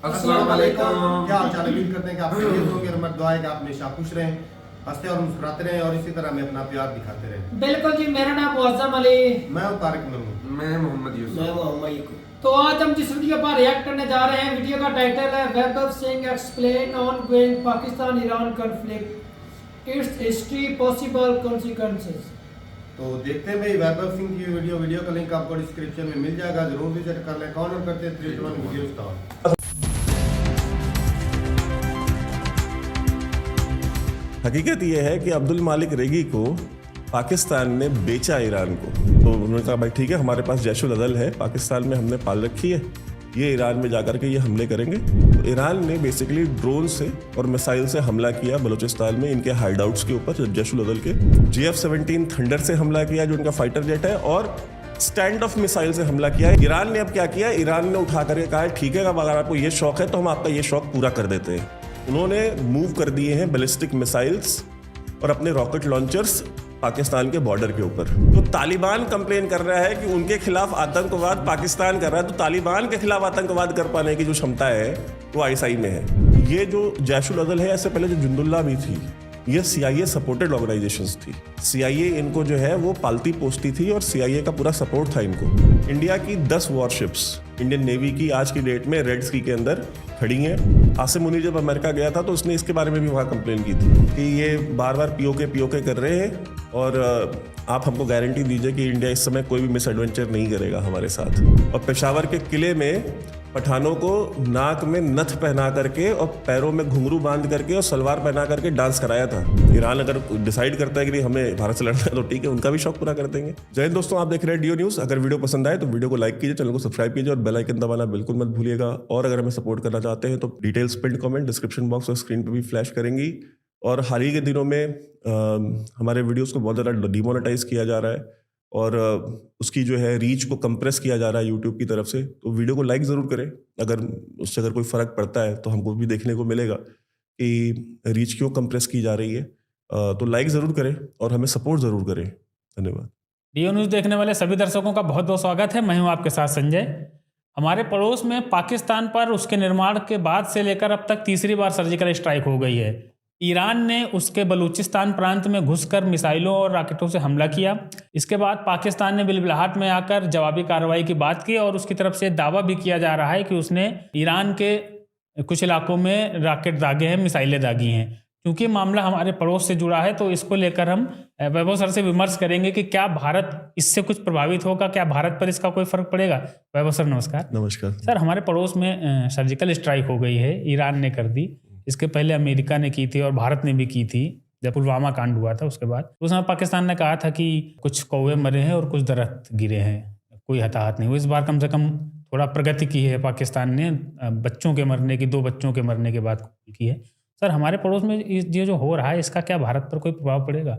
अस्सलाम वालेकुम। क्या हाल चाल है? उम्मीद करते हैं कि आप खैरियत होंगे और हमारी दुआ है कि आप हमेशा खुश रहें, हंसते और मुस्कुराते रहें और इसी तरह हमें अपना प्यार दिखाते रहें। बिल्कुल जी, मेरा नाम मुअज्जम अली। मैं हूं तारिक नूर। मैं मोहम्मद यूसुफ। मैं मोहम्मद यकूब। तो आज हम जिस वीडियो पर रिएक्ट करने जा रहे हैं, वीडियो का टाइटल है Vaibhav Singh explain ongoing Pakistan Iran conflict, it's history, possible consequences. तो देखते हैं भाई वैभव सिंह की वीडियो का लिंक आपको डिस्क्रिप्शन में मिल जाएगा, जरूर विजिट कर लें। कौन और करते हैं 3 1 वीडियो स्टार्ट। हकीकत यह है कि अब्दुल मालिक रेगी को पाकिस्तान ने बेचा ईरान को। तो उन्होंने कहा भाई ठीक है, हमारे पास जैशुल अदल है, पाकिस्तान में हमने पाल रखी है, ये ईरान में जाकर के ये हमले करेंगे। तो ईरान ने बेसिकली ड्रोन से और मिसाइल से हमला किया बलूचिस्तान में इनके हाइडआउट्स के ऊपर, जैशुल अदल के। GF-17 थंडर से हमला किया जो उनका फाइटर जेट है, और स्टैंड ऑफ मिसाइल से हमला किया। ईरान ने अब क्या किया, ईरान ने उठा करके कहा ठीक है, अब अगर आपको ये शौक है तो हम आपका ये शौक पूरा कर देते हैं। उन्होंने मूव कर दिए हैं बैलिस्टिक मिसाइल्स और अपने रॉकेट लॉन्चर्स पाकिस्तान के बॉर्डर के ऊपर। तो तालिबान कंप्लेन कर रहा है कि उनके खिलाफ आतंकवाद पाकिस्तान कर रहा है, तो तालिबान के खिलाफ आतंकवाद कर पाने की जो क्षमता है वो ISI में है। ये जो जैशुल अदल है, इससे पहले जो जुंदुल्ला भी थी, ये CIA सपोर्टेड ऑर्गेनाइजेशंस थी। CIA इनको जो है वो पालती पोसती थी और CIA का पूरा सपोर्ट था इनको। इंडिया की 10 वॉरशिप्स इंडियन नेवी की आज की डेट में रेड सी के अंदर खड़ी हैं। आसिम मुनीर जब अमेरिका गया था तो उसने इसके बारे में भी वहाँ कंप्लेन की थी कि ये बार बार POK कर रहे हैं और आप हमको गारंटी दीजिए कि इंडिया इस समय कोई भी मिस एडवेंचर नहीं करेगा हमारे साथ। और पेशावर के किले में पठानों को नाक में नथ पहना करके और पैरों में घुंघरू बांध करके और सलवार पहना करके डांस कराया था। ईरान अगर डिसाइड करता है कि हमें भारत से लड़ना है तो ठीक है, उनका भी शौक पूरा कर देंगे। जय हिंद दोस्तों, आप देख रहे हैं DO न्यूज़। अगर वीडियो पसंद आए तो वीडियो को लाइक कीजिए, चैनल को सब्सक्राइब कीजिए और बेल आइकन दबाना बिल्कुल मत भूलिएगा। और अगर हमें सपोर्ट करना चाहते हैं तो details pin comment description box और स्क्रीन पर भी फ्लैश करेंगी। और हाल ही के दिनों में हमारे वीडियोज़ को बहुत ज़्यादा डिमोनेटाइज किया जा रहा है और उसकी जो है रीच को कंप्रेस किया जा रहा है यूट्यूब की तरफ से। तो वीडियो को लाइक ज़रूर करें, अगर उससे अगर कोई फ़र्क पड़ता है तो हमको भी देखने को मिलेगा कि रीच क्यों कंप्रेस की जा रही है। तो लाइक ज़रूर करें और हमें सपोर्ट ज़रूर करें। धन्यवाद। DO न्यूज़ देखने वाले सभी दर्शकों का बहुत बहुत स्वागत है। मैं हूं आपके साथ संजय। हमारे पड़ोस में पाकिस्तान पर उसके निर्माण के बाद से लेकर अब तक तीसरी बार सर्जिकल स्ट्राइक हो गई है। ईरान ने उसके बलूचिस्तान प्रांत में घुसकर मिसाइलों और रॉकेटों से हमला किया। इसके बाद पाकिस्तान ने बिलबिलाहट में आकर जवाबी कार्रवाई की बात की और उसकी तरफ से दावा भी किया जा रहा है कि उसने ईरान के कुछ इलाकों में रॉकेट दागे हैं, मिसाइलें दागी हैं। क्योंकि मामला हमारे पड़ोस से जुड़ा है तो इसको लेकर हम वैभव सर से विमर्श करेंगे कि क्या भारत इससे कुछ प्रभावित होगा, क्या भारत पर इसका कोई फर्क पड़ेगा। वैभव सर नमस्कार। नमस्कार सर, हमारे पड़ोस में सर्जिकल स्ट्राइक हो गई है, ईरान ने कर दी। इसके पहले अमेरिका ने की थी और भारत ने भी की थी जब पुलवामा कांड हुआ था। उसके बाद उस समय पाकिस्तान ने कहा था कि कुछ कौवे मरे हैं और कुछ दरख्त गिरे हैं, कोई हताहत नहीं हुई। इस बार कम से कम थोड़ा प्रगति की है पाकिस्तान ने, बच्चों के मरने की, 2 बच्चों के मरने के बाद की है। सर, हमारे पड़ोस में ये जो हो रहा है इसका क्या भारत पर कोई प्रभाव पड़ेगा?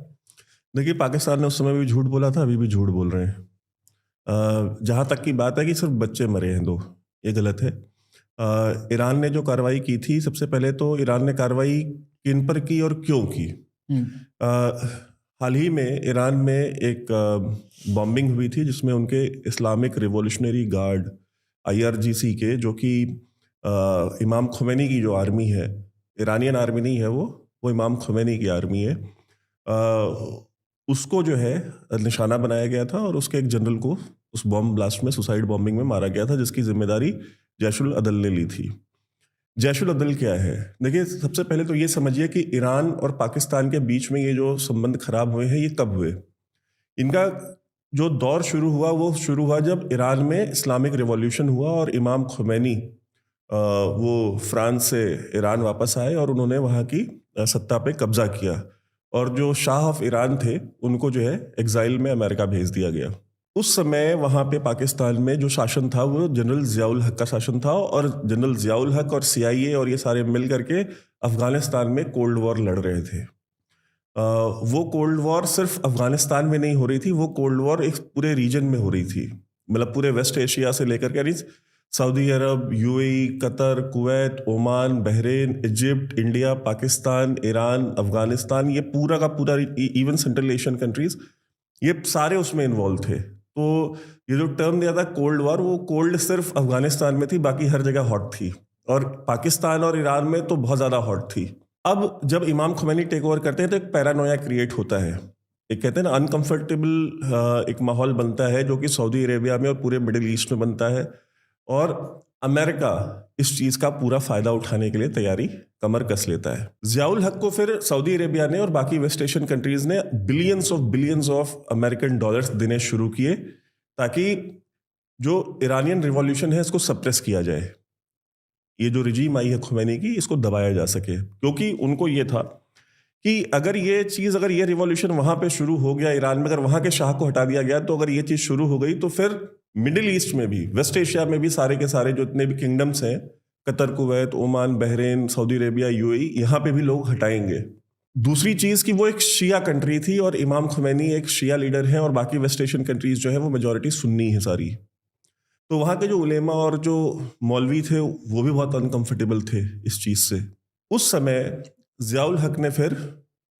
देखिए, पाकिस्तान ने उस समय भी झूठ बोला था, अभी भी झूठ बोल रहे हैं। जहाँ तक की बात है कि सिर्फ बच्चे मरे हैं 2, ये गलत है। ईरान ने जो कार्रवाई की थी, सबसे पहले तो ईरान ने कार्रवाई किन पर की और क्यों की। हाल ही में ईरान में एक बॉम्बिंग हुई थी जिसमें उनके इस्लामिक रिवॉल्यूशनरी गार्ड IRGC के, जो कि इमाम खुमैनी की जो आर्मी है, ईरानियन आर्मी नहीं है वो इमाम खुमैनी की आर्मी है, उसको जो है निशाना बनाया गया था और उसके एक जनरल को उस बॉम्ब ब्लास्ट में, सुसाइड बॉम्बिंग में मारा गया था, जिसकी जिम्मेदारी जैशुल अदल ने ली थी। जैशुल अदल क्या है? देखिए, सबसे पहले तो ये समझिए कि ईरान और पाकिस्तान के बीच में ये जो संबंध खराब हुए हैं, ये कब हुए? इनका जो दौर शुरू हुआ वो शुरू हुआ जब ईरान में इस्लामिक रिवॉल्यूशन हुआ और इमाम खुमैनी वो फ्रांस से ईरान वापस आए और उन्होंने वहाँ की सत्ता पे कब्जा किया। और जो शाह ऑफ ईरान थे उनको जो है एग्जाइल में अमेरिका भेज दिया गया। उस समय वहाँ पे पाकिस्तान में जो शासन था वो जनरल ज़ियाउल हक का शासन था, और जनरल ज़ियाउल हक और CIA और ये सारे मिल करके अफ़गानिस्तान में कोल्ड वॉर लड़ रहे थे। वो कोल्ड वॉर सिर्फ अफ़गानिस्तान में नहीं हो रही थी, वो कोल्ड वॉर एक पूरे रीजन में हो रही थी। मतलब पूरे वेस्ट एशिया से लेकर के, यानी सऊदी अरब, UAE, Qatar, Kuwait, Oman, Bahrain, Egypt, India, Pakistan, Iran, Afghanistan, ये पूरा का पूरा, इवन सेंट्रल एशियन कंट्रीज़, ये सारे उसमें इन्वॉल्व थे। तो ये जो टर्म दिया था कोल्ड वॉर, वो कोल्ड सिर्फ अफगानिस्तान में थी, बाकी हर जगह हॉट थी। और पाकिस्तान और ईरान में तो बहुत ज़्यादा हॉट थी। अब जब इमाम खुमैनी टेक ओवर करते हैं तो एक पैरानोया क्रिएट होता है, एक कहते हैं ना अनकंफर्टेबल एक माहौल बनता है जो कि सऊदी अरेबिया में और पूरे मिडिल ईस्ट में बनता है, और अमेरिका इस चीज़ का पूरा फ़ायदा उठाने के लिए तैयारी कमर कस लेता है। ज़ियाउल हक को फिर सऊदी अरेबिया ने और बाकी वेस्ट एशियन कंट्रीज़ ने बिलियंस ऑफ अमेरिकन डॉलर्स देने शुरू किए ताकि जो ईरानियन रिवॉल्यूशन है इसको सप्रेस किया जाए, ये जो रिजीम आई है खुमैनी की, इसको दबाया जा सके। क्योंकि उनको ये था कि अगर ये रिवॉल्यूशन वहाँ पे शुरू हो गया ईरान में, अगर वहाँ के शाह को हटा दिया गया, तो अगर ये चीज़ शुरू हो गई तो फिर मिडिल ईस्ट में भी, वेस्ट एशिया में भी सारे के सारे जो इतने भी किंगडम्स हैं, Qatar, Kuwait, Oman, Bahrain, Saudi Arabia, UAE, यहाँ पे भी लोग हटाएंगे। दूसरी चीज़ कि वो एक शिया कंट्री थी और इमाम खुमैनी एक शिया लीडर हैं और बाकी वेस्ट एशियन कंट्रीज़ जो है वो मेजॉरिटी सुन्नी है सारी। तो वहाँ के जो उलेमा और जो मौलवी थे वो भी बहुत अनकंफर्टेबल थे इस चीज़ से। उस समय ज़ियाउल हक ने फिर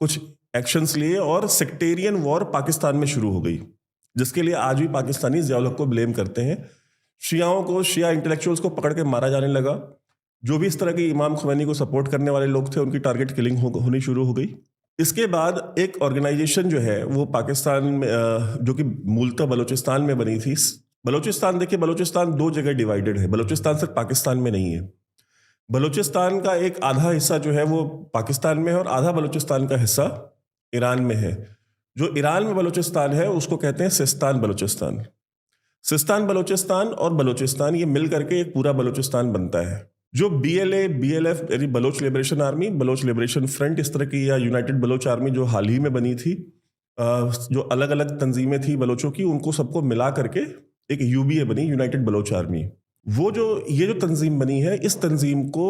कुछ एक्शंस लिए और सेक्टेरियन वॉर पाकिस्तान में शुरू हो गई, जिसके लिए आज भी पाकिस्तानी ज़ियाउल हक को ब्लेम करते हैं। शियाओं को, शिया इंटेलेक्चुअल्स को पकड़ के मारा जाने लगा। जो भी इस तरह की इमाम खुमैनी को सपोर्ट करने वाले लोग थे उनकी टारगेट किलिंग होनी शुरू हो गई। इसके बाद एक ऑर्गेनाइजेशन जो है वो पाकिस्तान में जो कि मूलतः बलूचिस्तान में बनी थी। बलूचिस्तान, देखिए बलूचिस्तान दो जगह डिवाइडेड है, बलूचिस्तान सिर्फ पाकिस्तान में नहीं है। बलूचिस्तान का एक आधा हिस्सा जो है वो पाकिस्तान में है और आधा बलूचिस्तान का हिस्सा ईरान में है। जो ईरान में बलूचिस्तान है उसको कहते हैं सिस्तान बलूचिस्तान। सिस्तान बलूचिस्तान और बलूचिस्तान ये मिल करके एक पूरा बलूचिस्तान बनता है। जो BLA, BLF यानी Baloch liberation army, Baloch liberation front इस तरह की, या यूनाइटेड बलोच आर्मी जो हाल ही में बनी थी, जो अलग अलग तंजीमें थी बलोचों की, उनको सबको मिला करके एक UBA बनी, यूनाइटेड बलोच आर्मी। वो ये जो तंजीम बनी है, इस तंजीम को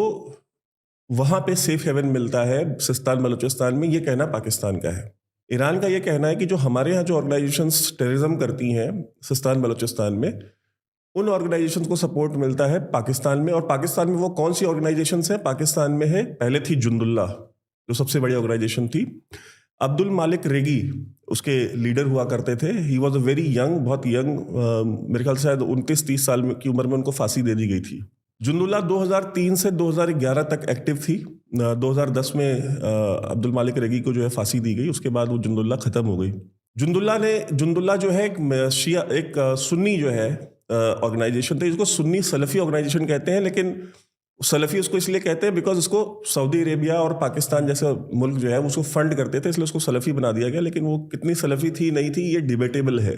वहाँ पे सेफ हेवन मिलता है सिस्तान बलूचिस्तान में, ये कहना पाकिस्तान का है। ईरान का ये कहना है कि जो हमारे यहाँ जो ऑर्गेनाइजेशंस टेररिज्म करती हैं सिस्तान बलूचिस्तान में, उन ऑर्गेनाइजेशंस को सपोर्ट मिलता है पाकिस्तान में। और पाकिस्तान में वो कौन सी ऑर्गेनाइजेशंस हैं? पाकिस्तान में है, पहले थी जुंदुल्ला जो सबसे बड़ी ऑर्गेनाइजेशन थी। अब्दुल मालिक रेगी उसके लीडर हुआ करते थे। He was a very young, बहुत यंग, मेरे ख्याल से शायद 29-30 साल की उम्र में उनको फांसी दे दी गई थी। जुंदुल्ला 2003 से 2011 तक एक्टिव थी। 2010 में अब्दुल मालिक रेगी को जो है फांसी दी गई, उसके बाद वो जुंदुल्ला ख़त्म हो गई। जुंदुल्ला जो है एक सुन्नी जो है ऑर्गेनाइजेशन थे, इसको सुन्नी सलफ़ी ऑर्गेनाइजेशन कहते हैं, लेकिन सलफ़ी उसको इसलिए कहते हैं बिकॉज उसको सऊदी अरेबिया और पाकिस्तान जैसे मुल्क जो है उसको फंड करते थे, इसलिए उसको सलफ़ी बना दिया गया। लेकिन वो कितनी सलफ़ी थी नहीं थी ये डिबेटेबल है।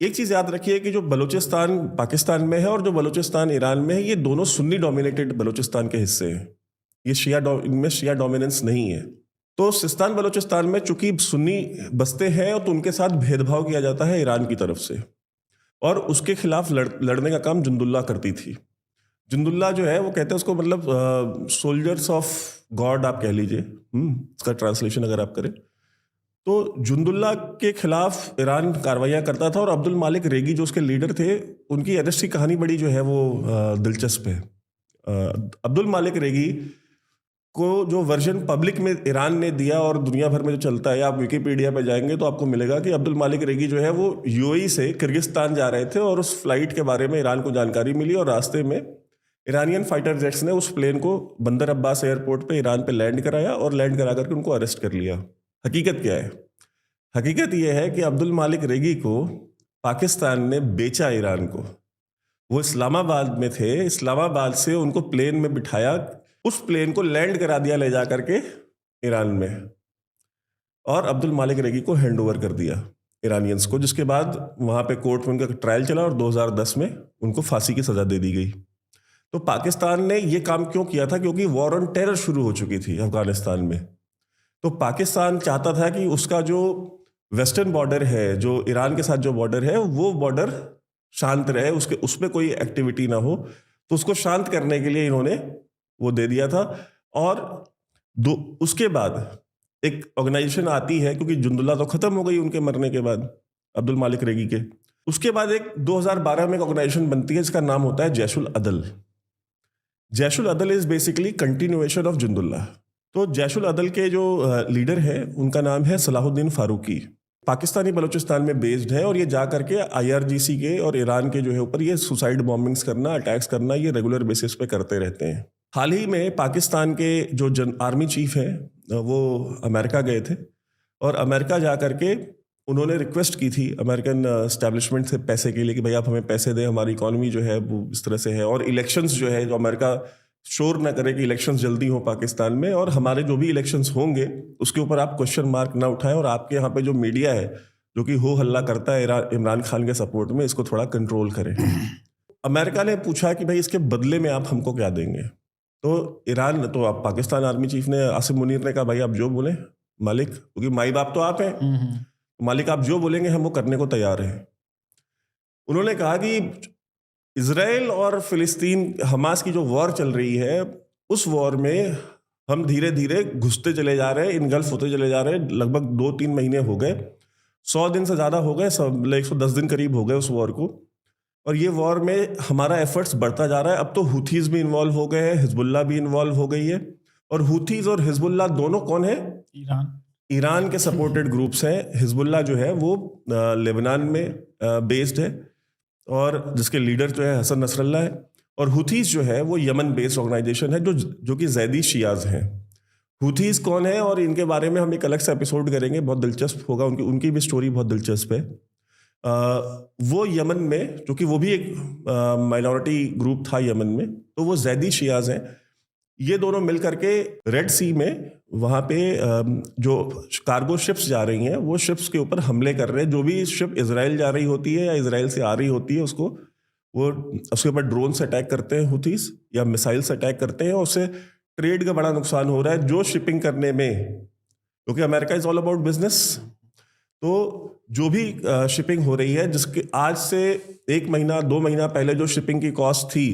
एक चीज़ याद रखिए कि जो बलूचिस्तान पाकिस्तान में है और जो बलूचिस्तान ईरान में है, ये दोनों सुन्नी डोमिनेटेड बलूचिस्तान के हिस्से हैं। ये इनमें शिया डोमिनेंस नहीं है। तो सिस्तान बलूचिस्तान में चूंकि सुन्नी बसते हैं तो उनके साथ भेदभाव किया जाता है ईरान की तरफ से, और उसके खिलाफ लड़ने का काम जुंदुल्ला करती थी। जुंदुल्ला जो है वो कहते हैं उसको, मतलब सोल्जर्स ऑफ गॉड आप कह लीजिए, इसका ट्रांसलेशन अगर आप करें तो। जुंदुल्ला के खिलाफ ईरान कार्रवाइयाँ करता था और अब्दुल मालिक रेगी जो उसके लीडर थे, उनकी अरेस्ट की कहानी बड़ी जो है वो दिलचस्प है। अब्दुल मालिक रेगी को जो वर्जन पब्लिक में ईरान ने दिया और दुनिया भर में जो चलता है, आप विकिपीडिया पे जाएंगे तो आपको मिलेगा कि अब्दुल मालिक रेगी जो है वो UAE से किर्गिस्तान जा रहे थे और उस फ्लाइट के बारे में ईरान को जानकारी मिली और रास्ते में ईरानियन फाइटर जेट्स ने उस प्लेन को बंदर अब्बास एयरपोर्ट पे ईरान पे लैंड कराया और लैंड करा करके उनको अरेस्ट कर लिया। हकीकत क्या है? हकीकत यह है कि अब्दुल मालिक रेगी को पाकिस्तान ने बेचा ईरान को। वो इस्लामाबाद में थे, इस्लामाबाद से उनको प्लेन में बिठाया, उस प्लेन को लैंड करा दिया ले जा करके ईरान में, और अब्दुल मालिक रेगी को हैंड ओवर कर दिया ईरानियंस को, जिसके बाद वहाँ पे कोर्ट में उनका ट्रायल चला और 2010 में उनको फांसी की सज़ा दे दी गई। तो पाकिस्तान ने ये काम क्यों किया था? क्योंकि वॉर ऑन टेरर शुरू हो चुकी थी अफगानिस्तान में। तो पाकिस्तान चाहता था कि उसका जो वेस्टर्न बॉर्डर है, जो ईरान के साथ जो बॉर्डर है, वो बॉर्डर शांत रहे, उसमें कोई एक्टिविटी ना हो। तो उसको शांत करने के लिए इन्होंने वो दे दिया था। और उसके बाद एक ऑर्गेनाइजेशन आती है, क्योंकि जुंदुल्ला तो ख़त्म हो गई उनके मरने के बाद, अब्दुल मालिक रेगी के। उसके बाद एक 2012 में एक ऑर्गेनाइजेशन बनती है जिसका नाम होता है जैशुल अदल। जैशुल अदल इज़ बेसिकली कंटिन्यूएशन ऑफ जुंदुल्ला। तो जैशुल अदल के जो लीडर है उनका नाम है सलाहुद्दीन फारूकी। पाकिस्तानी बलूचिस्तान में बेस्ड है और ये जा करके IRGC के और ईरान के जो है ऊपर ये सुसाइड बॉम्बिंग्स करना, अटैक्स करना, ये रेगुलर बेसिस पे करते रहते हैं। हाल ही में पाकिस्तान के जो आर्मी चीफ हैं वो अमेरिका गए थे और अमेरिका जा करके उन्होंने रिक्वेस्ट की थी अमेरिकन एस्टेब्लिशमेंट से पैसे के लिए कि भाई आप हमें पैसे दें, हमारी इकॉनमी जो है वो इस तरह से है, और इलेक्शंस जो है जो अमेरिका श्योर ना करे कि इलेक्शंस जल्दी हो पाकिस्तान में, और हमारे जो भी इलेक्शंस होंगे उसके ऊपर आप क्वेश्चन मार्क ना उठाएं, और आपके यहाँ पे जो मीडिया है जो कि हो हल्ला करता है इमरान खान के सपोर्ट में, इसको थोड़ा कंट्रोल करें। अमेरिका ने पूछा कि भाई इसके बदले में आप हमको क्या देंगे, तो आप पाकिस्तान आर्मी चीफ ने, आसिम मुनीर ने कहा भाई आप जो बोलें मालिक, क्योंकि माई बाप तो आप हैं, मालिक आप जो बोलेंगे हम वो करने को तैयार हैं। उन्होंने कहा कि इजराइल और फिलिस्तीन हमास की जो वॉर चल रही है उस वॉर में हम धीरे धीरे घुसते चले जा रहे हैं, इनगल्फ होते चले जा रहे हैं। लगभग 2-3 महीने हो गए, 100 दिन से ज़्यादा हो गए, 110 दिन करीब हो गए उस वॉर को, और ये वॉर में हमारा एफर्ट्स बढ़ता जा रहा है। अब तो हुथीज भी इन्वॉल्व हो गए हैं, हिजबुल्ला भी इन्वॉल्व हो गई है, और हुथीज और हिजबुल्ला दोनों कौन है? ईरान के सपोर्टेड ग्रुप्स हैं। हिजबुल्ला जो है वो लेबनान में बेस्ड है और जिसके लीडर जो है हसन नसरल्ला है, और हुथीज जो है वो यमन बेस्ड ऑर्गेनाइजेशन है जो कि ज़ैदी शियाज हैं। हुथीज कौन है और इनके बारे में हम एक अलग से एपिसोड करेंगे, बहुत दिलचस्प होगा, उनकी भी स्टोरी बहुत दिलचस्प है। वो यमन में, क्योंकि वो भी एक माइनॉरिटी ग्रुप था यमन में, तो वो ज़ैदी शियाज हैं। ये दोनों मिल करके रेड सी में वहाँ पे जो कार्गो शिप्स जा रही हैं वो शिप्स के ऊपर हमले कर रहे हैं। जो भी शिप इजराइल जा रही होती है या इजराइल से आ रही होती है उसके ऊपर ड्रोन से अटैक करते हैं हुथीस, या मिसाइल से अटैक करते हैं, और उससे ट्रेड का बड़ा नुकसान हो रहा है। जो शिपिंग करने में, क्योंकि America is all about business, तो जो भी शिपिंग हो रही है, जिसके आज से 1 महीना 2 महीना पहले जो शिपिंग की कॉस्ट थी,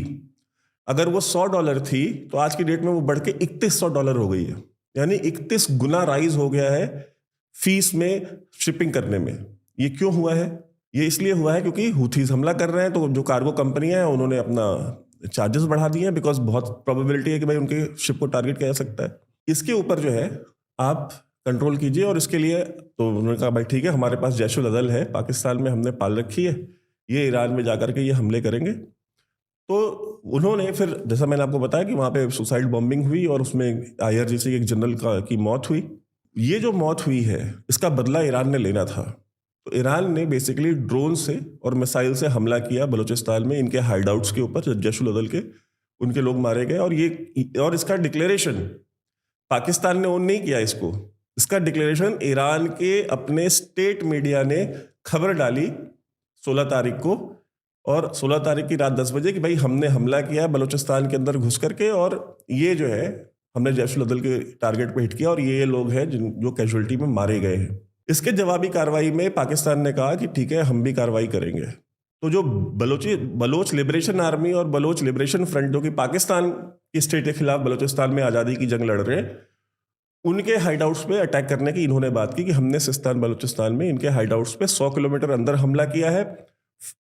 अगर वो $100 थी तो आज की डेट में वो बढ़ के $3100 हो गई है। यानी 31 गुना राइज हो गया है फीस में, शिपिंग करने में। ये क्यों हुआ है? ये इसलिए हुआ है क्योंकि हुथीज हमला कर रहे हैं, तो जो कार्गो कंपनियां हैं उन्होंने अपना चार्जेस बढ़ा दिए हैं, बिकॉज बहुत प्रोबेबिलिटी है कि भाई उनके शिप को टारगेट किया जा सकता है। इसके ऊपर जो है आप कंट्रोल कीजिए, और इसके लिए तो उन्होंने कहा भाई ठीक है, हमारे पास जैशुल अदल है, पाकिस्तान में हमने पाल रखी है, ये ईरान में जाकर के ये हमले करेंगे। तो उन्होंने फिर, जैसा मैंने आपको बताया कि वहाँ पे सुसाइड बॉम्बिंग हुई और उसमें IRGC के एक जनरल की मौत हुई। ये जो मौत हुई है इसका बदला ईरान ने लेना था, तो ईरान ने बेसिकली ड्रोन से और मिसाइल से हमला किया बलूचिस्तान में, इनके हाइडआउट्स के ऊपर, जैशुल अदल के, उनके लोग मारे गए। और इसका डिक्लेरेशन पाकिस्तान ने ओन नहीं किया इसका डिक्लेरेशन ईरान के अपने स्टेट मीडिया ने खबर डाली 16 तारीख को, और 16 तारीख की रात 10 बजे कि भाई हमने हमला किया बलूचिस्तान के अंदर घुस करके, और ये जो है हमने जैशुल अदल के टारगेट पे हिट किया, और ये लोग हैं जो कैजुअलिटी में मारे गए हैं। इसके जवाबी कार्रवाई में पाकिस्तान ने कहा कि ठीक है हम भी कार्रवाई करेंगे। तो जो बलोच लिबरेशन आर्मी और बलोच लिबरेशन फ्रंट, जो कि पाकिस्तान की स्टेट के खिलाफ बलूचिस्तान में आज़ादी की जंग लड़ रहे हैं, उनके हाइडआउट्स पे अटैक करने की इन्होंने बात की कि हमने सिस्तान बलूचिस्तान में इनके हाइडआउट्स पे 100 किलोमीटर अंदर हमला किया है,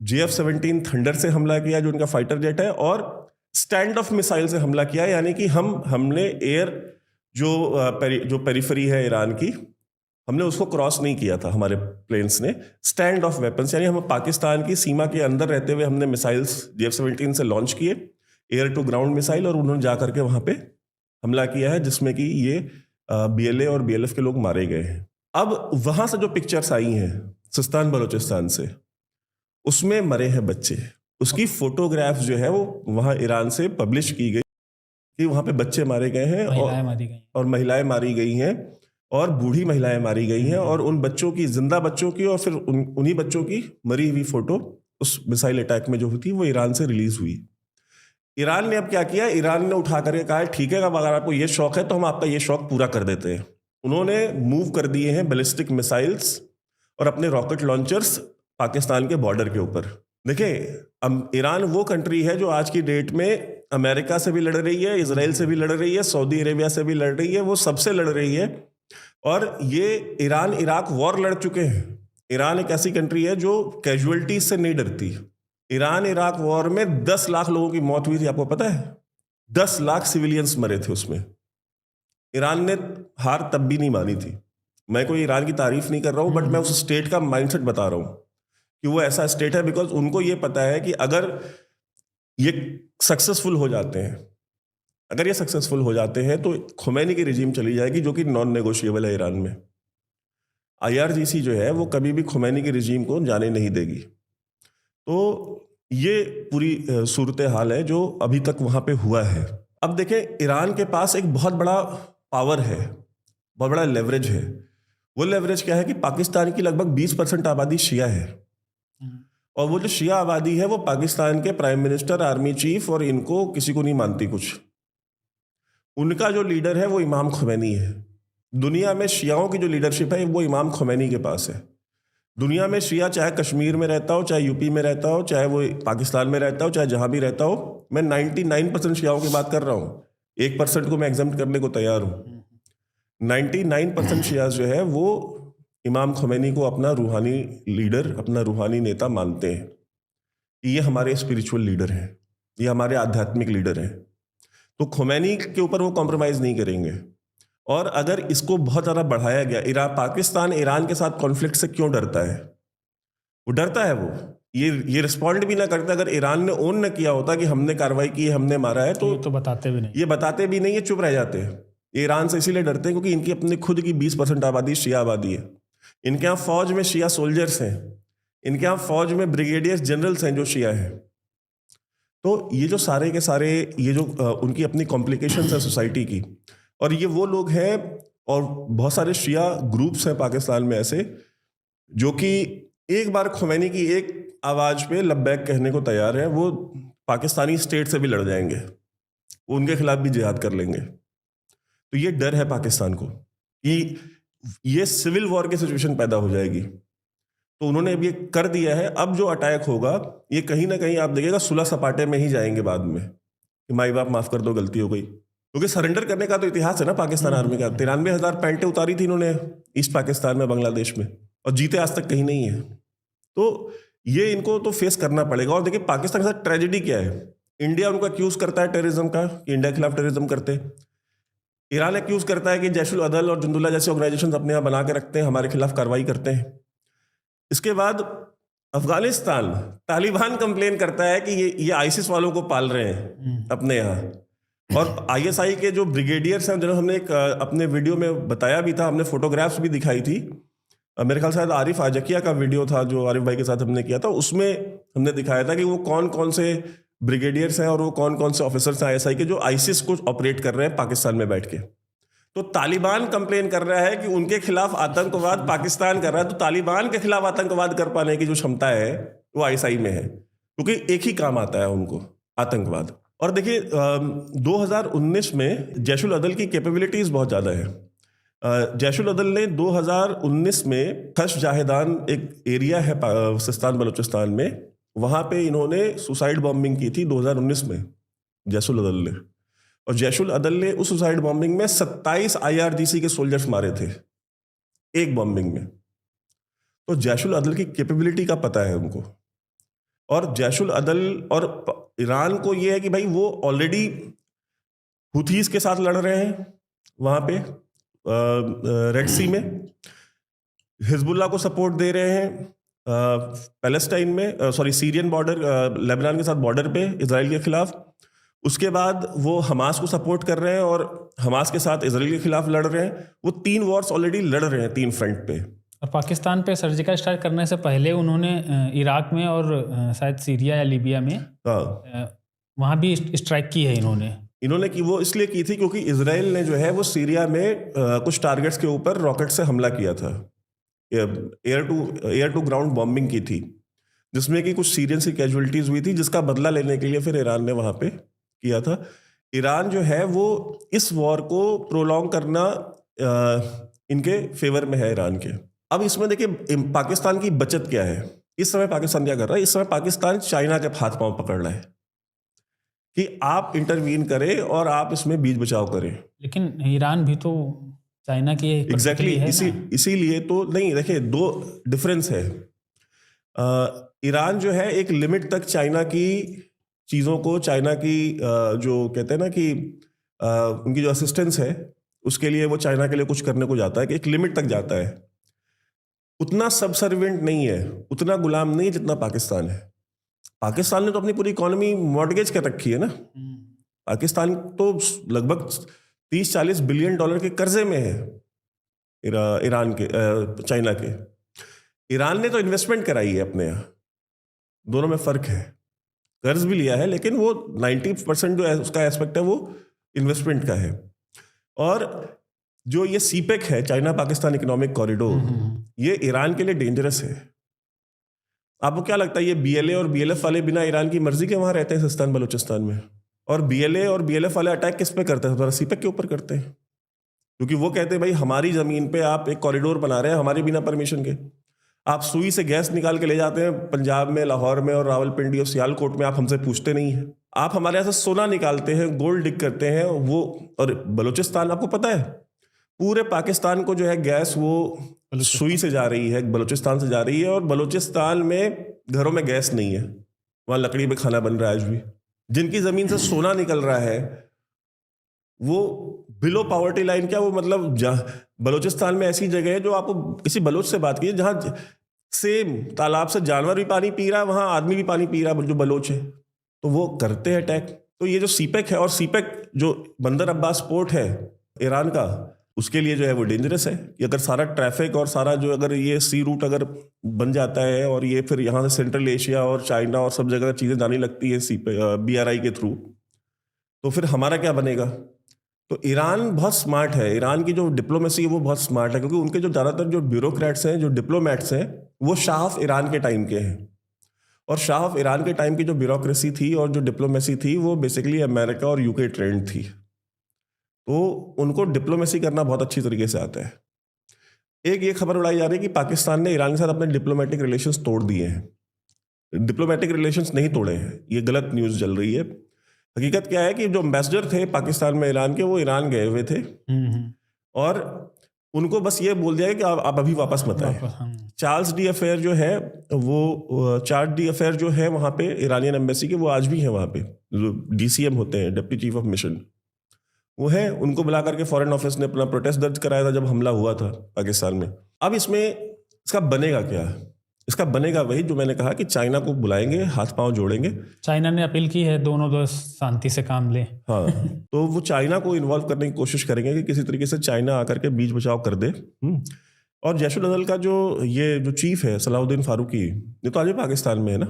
JF-17 थंडर से हमला किया जो इनका फाइटर जेट है, और स्टैंड ऑफ मिसाइल से हमला किया, यानी कि हमने एयर जो पेरिफेरी है ईरान की, हमने उसको क्रॉस नहीं किया था हमारे प्लेन्स ने। स्टैंड ऑफ वेपन्स, यानी हम पाकिस्तान की सीमा के अंदर रहते हुए हमने मिसाइल्स JF-17 से लॉन्च किए, एयर टू ग्राउंड मिसाइल, और उन्होंने जा करके वहाँ पे हमला किया है, जिसमें कि ये BLA और BLF के लोग मारे गए हैं। अब वहाँ से जो पिक्चर्स आई हैं सिस्तान बलूचिस्तान से, उसमें मरे हैं बच्चे। उसकी फोटोग्राफ जो है वो वहाँ ईरान से पब्लिश की गई कि वहाँ पे बच्चे मारे गए हैं, और महिलाएं मारी गई हैं, और बूढ़ी महिलाएं मारी गई हैं, और उन बच्चों की, जिंदा बच्चों की, और फिर उन्हीं बच्चों की मरी हुई फोटो उस मिसाइल अटैक में जो हुई थी वो ईरान से रिलीज हुई। ईरान ने अब क्या किया, ईरान ने उठा करके कहा ठीक है, अब अगर आपको ये शौक है तो हम आपका ये शौक पूरा कर देते हैं। उन्होंने मूव कर दिए हैं बैलिस्टिक मिसाइल्स और अपने रॉकेट लॉन्चर्स पाकिस्तान के बॉर्डर के ऊपर। देखिए, ईरान वो कंट्री है जो आज की डेट में अमेरिका से भी लड़ रही है, इजराइल से भी लड़ रही है, सऊदी अरेबिया से भी लड़ रही है, वो सबसे लड़ रही है, और ये ईरान इराक वॉर लड़ चुके हैं। ईरान एक ऐसी कंट्री है जो कैजुअलिटीज से नहीं डरती। ईरान इराक वॉर में 10 लाख लोगों की मौत हुई थी, आपको पता है? 10 लाख सिविलियंस मरे थे उसमें। ईरान ने हार तब भी नहीं मानी थी। मैं कोई ईरान की तारीफ नहीं कर रहा हूं, बट मैं उस स्टेट का माइंडसेट बता रहा हूं कि वो ऐसा स्टेट है, बिकॉज उनको ये पता है कि अगर ये सक्सेसफुल हो जाते हैं, अगर ये सक्सेसफुल हो जाते हैं तो खुमैनी की रिजीम चली जाएगी, जो कि नॉन नेगोशिएबल है ईरान में। IRGC जो है वो कभी भी खुमैनी की रिजीम को जाने नहीं देगी। तो ये पूरी सूरत हाल है जो अभी तक वहाँ पे हुआ है। अब देखें, ईरान के पास एक बहुत बड़ा पावर है, बहुत बड़ा लेवरेज है। वो लेवरेज क्या है कि पाकिस्तान की लगभग 20% आबादी शिया है, और वो जो शिया आबादी है वो पाकिस्तान के प्राइम मिनिस्टर, आर्मी चीफ और इनको किसी को नहीं मानती कुछ। उनका जो लीडर है वो इमाम खुमैनी है। दुनिया में शियाओं की जो लीडरशिप है वो इमाम खुमैनी के पास है। दुनिया में शिया चाहे कश्मीर में रहता हो, चाहे यूपी में रहता हो, चाहे वो पाकिस्तान में रहता हो, चाहे जहाँ भी रहता हो, मैं 99% शियाओं की बात कर रहा हूँ, 1% को मैं एग्जाम्प्ट करने को तैयार हूँ। 99% शिया जो है वो इमाम खुमैनी को अपना रूहानी लीडर, अपना रूहानी नेता मानते हैं। ये हमारे स्पिरिचुअल लीडर हैं, ये हमारे आध्यात्मिक लीडर हैं। तो खुमैनी के ऊपर वो कॉम्प्रोमाइज़ नहीं करेंगे। और अगर इसको बहुत ज़्यादा बढ़ाया गया, पाकिस्तान ईरान के साथ कॉन्फ्लिक्ट से क्यों डरता है? वो डरता है, वो ये रिस्पॉन्ड भी ना करता। अगर ईरान ने ओन न किया होता कि हमने कार्रवाई की है, हमने मारा है, तो बताते भी नहीं, ये बताते भी नहीं, ये चुप रह जाते हैं। ईरान से इसीलिए डरते हैं क्योंकि इनकी अपनी खुद की 20% आबादी शिया आबादी है। इनके यहाँ फौज में शिया सोल्जर्स हैं, इनके यहाँ फौज में ब्रिगेडियर जनरल्स हैं जो शिया हैं। तो ये जो सारे के सारे ये जो उनकी अपनी कॉम्प्लिकेशंस है सोसाइटी की, और ये वो लोग हैं, और बहुत सारे शिया ग्रुप्स हैं पाकिस्तान में ऐसे जो कि एक बार खुमैनी की एक आवाज़ पे लब्बैक कहने को तैयार हैं। वो पाकिस्तानी स्टेट से भी लड़ जाएंगे, वो उनके खिलाफ भी जिहाद कर लेंगे। तो ये डर है पाकिस्तान को कि ये सिविल वॉर की सिचुएशन पैदा हो जाएगी। तो उन्होंने अब ये कर दिया है। अब जो अटैक होगा ये कहीं ना कहीं आप देखिएगा सुलह सपाटे में ही जाएंगे बाद में, कि माई बाप माफ़ कर दो, गलती हो गई। क्योंकि सरेंडर करने का तो इतिहास है ना पाकिस्तान आर्मी का। 93,000 पैंटें उतारी थी इन्होंने ईस्ट पाकिस्तान में, बांग्लादेश में, और जीते आज तक कहीं नहीं है। तो ये इनको तो फेस करना पड़ेगा। और देखिए पाकिस्तान के साथ ट्रेजेडी क्या है, इंडिया उनको एक्यूज करता है टेररिज्म का, कि इंडिया के खिलाफ टेररिज्म करते। ईरान एक्यूज करता है कि जैशुल अदल और जुंदुल्ला जैसे ऑर्गेनाइजेशन अपने यहाँ बना के रखते हैं, हमारे खिलाफ कार्रवाई करते हैं। इसके बाद अफगानिस्तान, तालिबान कंप्लेन करता है कि ये आईसिस वालों को पाल रहे हैं अपने यहाँ। और ISI के जो ब्रिगेडियर्स हैं, जो हमने एक अपने वीडियो में बताया भी था, हमने फोटोग्राफ्स भी दिखाई थी, मेरे ख्याल शायद आरिफ आजकिया का वीडियो था जो आरिफ भाई के साथ हमने किया था, उसमें हमने दिखाया था कि वो कौन कौन से ब्रिगेडियर्स हैं और वो कौन कौन से ऑफिसर्स हैं ISI के जो आईसिस को ऑपरेट कर रहे हैं पाकिस्तान में बैठ के। तो तालिबान कंप्लेन कर रहा है कि उनके खिलाफ आतंकवाद पाकिस्तान कर रहा है, तो तालिबान के खिलाफ आतंकवाद कर पाने की जो क्षमता है वो ISI में है, क्योंकि एक ही काम आता है उनको, आतंकवाद। और देखिए 2019 में जैशुल अदल की कैपेबिलिटीज बहुत ज़्यादा है। जैशुल अदल ने 2019 में खश जाहिदान एक एरिया है सिस्तान बलूचिस्तान में, वहाँ पे इन्होंने सुसाइड बॉम्बिंग की थी 2019 में जैशुल अदल ने। और जैशुल अदल ने उस सुसाइड बॉम्बिंग में 27 IRGC के सोल्जर्स मारे थे एक बॉम्बिंग में। तो जैशुल अदल की कैपेबिलिटी का पता है उनको। और जैशुल अदल और ईरान को ये है कि भाई वो ऑलरेडी हुथीज के साथ लड़ रहे हैं वहाँ पे रेड सी में, हिजबुल्लाह को सपोर्ट दे रहे हैं पैलेस्टाइन में, सीरियन बॉर्डर, लेबनान के साथ बॉर्डर पे इजराइल के खिलाफ। उसके बाद वो हमास को सपोर्ट कर रहे हैं और हमास के साथ इजराइल के खिलाफ लड़ रहे हैं। वो 3 वॉर्स ऑलरेडी लड़ रहे हैं 3 फ्रंट पे। और पाकिस्तान पे सर्जिकल स्ट्राइक करने से पहले उन्होंने इराक में और शायद सीरिया या लीबिया में वहाँ भी स्ट्राइक की है इन्होंने की। वो इसलिए की थी क्योंकि इजराइल ने जो है वो सीरिया में कुछ टारगेट्स के ऊपर रॉकेट से हमला किया था, एयर टू ग्राउंड बॉम्बिंग की थी, जिसमें कि कुछ सीरियस की कैजुअलिटीज हुई थी, जिसका बदला लेने के लिए फिर ईरान ने वहाँ पे किया था। ईरान जो है वो इस वॉर को प्रोलॉन्ग करना इनके फेवर में है ईरान के। अब इसमें देखिए पाकिस्तान की बचत क्या है। इस समय पाकिस्तान क्या कर रहा है, इस समय पाकिस्तान चाइना के हाथ पांव पकड़ रहा है कि आप इंटरवीन करें और आप इसमें बीच बचाव करें। लेकिन ईरान भी तो चाइना की एग्जैक्टली इसीलिए तो नहीं, देखिए 2 डिफरेंस है। ईरान जो है एक लिमिट तक चाइना की चीज़ों को, चाइना की जो कहते हैं ना कि उनकी जो असिस्टेंस है उसके लिए वो चाइना के लिए कुछ करने को जाता है कि एक लिमिट तक जाता है। उतना सबसर्वेंट नहीं है, उतना गुलाम नहीं है जितना पाकिस्तान है। पाकिस्तान ने तो अपनी पूरी इकोनॉमी मॉर्गेज कर रखी है ना, पाकिस्तान तो लगभग 30-40 बिलियन डॉलर के कर्जे में है ईरान के, चाइना के। ईरान ने तो इन्वेस्टमेंट कराई है अपने यहाँ, दोनों में फर्क है। कर्ज भी लिया है लेकिन वो 90% जो उसका एस्पेक्ट है वो इन्वेस्टमेंट का है। और जो ये सीपेक है, चाइना पाकिस्तान इकोनॉमिक कॉरिडोर, ये ईरान के लिए डेंजरस है। आपको क्या लगता है ये बीएलए और बीएलएफ वाले बिना ईरान की मर्जी के वहां रहते हैं सिस्तान बलूचिस्तान में? और बीएलए और बीएलएफ वाले अटैक किस पे करते हैं? थोड़ा सीपेक के ऊपर करते हैं, क्योंकि वो कहते हैं भाई हमारी जमीन पे आप एक कॉरिडोर बना रहे हैं हमारे बिना परमिशन के। आप सुई से गैस निकाल के ले जाते हैं पंजाब में, लाहौर में और रावलपिंडी और सियालकोट में, आप हमसे पूछते नहीं हैं। आप हमारे यहाँ से सोना निकालते हैं, गोल्ड डिग करते हैं वो। और बलूचिस्तान, आपको पता है पूरे पाकिस्तान को जो है गैस वो सुई से जा रही है, बलूचिस्तान से जा रही है। और बलूचिस्तान में घरों में गैस नहीं है, वहां लकड़ी में खाना बन रहा है आज भी। जिनकी जमीन से सोना निकल रहा है वो बिलो पॉवर्टी लाइन, क्या वो मतलब बलूचिस्तान में ऐसी जगह है जो आपको किसी बलोच से बात कीजिए जहां सेम तालाब से जानवर भी पानी पी रहा है, वहां आदमी भी पानी पी रहा है जो बलोच है, तो वो करते हैं अटैक। तो ये जो सीपेक है, और सीपेक जो बंदर अब्बास पोर्ट है ईरान का, उसके लिए जो है वो डेंजरस है कि अगर सारा ट्रैफिक और सारा जो अगर ये सी रूट अगर बन जाता है और ये फिर यहाँ से सेंट्रल एशिया और चाइना और सब जगह चीज़ें जाने लगती है BRI के थ्रू, तो फिर हमारा क्या बनेगा? तो ईरान बहुत स्मार्ट है, ईरान की जो डिप्लोमेसी है वो बहुत स्मार्ट है, क्योंकि उनके जो ज़्यादातर जो ब्यूरोक्रेट्स हैं, जो डिप्लोमेट्स हैं, वो शाह ऑफ ईरान के टाइम के हैं। और शाह ऑफ ईरान के टाइम की जो ब्यूरोक्रेसी थी और जो डिप्लोमेसी थी वो बेसिकली अमेरिका और यूके ट्रेंड थी, तो उनको डिप्लोमेसी करना बहुत अच्छी तरीके से आता है। एक ये खबर उड़ाई जा रही है कि पाकिस्तान ने ईरान के साथ अपने डिप्लोमेटिक रिलेशंस तोड़ दिए हैं। डिप्लोमेटिक रिलेशंस नहीं तोड़े हैं, ये गलत न्यूज़ चल रही है। हकीकत क्या है कि जो एम्बेसडर थे पाकिस्तान में ईरान के, वो ईरान गए हुए थे और उनको बस ये बोल दिया है कि आप अभी वापस मत आए। चार्ल्स डी अफेयर जो है वो, चार्ल्स डी अफेयर जो है वहाँ पे ईरानियन एम्बेसी के, वो आज भी हैं वहाँ पे, जो DCM होते हैं, डिप्टी चीफ ऑफ मिशन, वो है। उनको बुला करके फॉरेन ऑफिस ने अपना प्रोटेस्ट दर्ज कराया था जब हमला हुआ था पाकिस्तान में। अब इसमें इसका बनेगा क्या? इसका बनेगा वही जो मैंने कहा कि चाइना को बुलाएंगे, हाथ पांव जोड़ेंगे। चाइना ने अपील की है दोनों देश शांति से काम लें। हाँ, तो वो चाइना को इन्वॉल्व करने की कोशिश करेंगे कि किसी तरीके से चाइना आकर के बीच बचाव कर दे। और जैशुल अदल का जो चीफ है सलाहुद्दीन फारूकी, ये तो आज भी पाकिस्तान में है ना।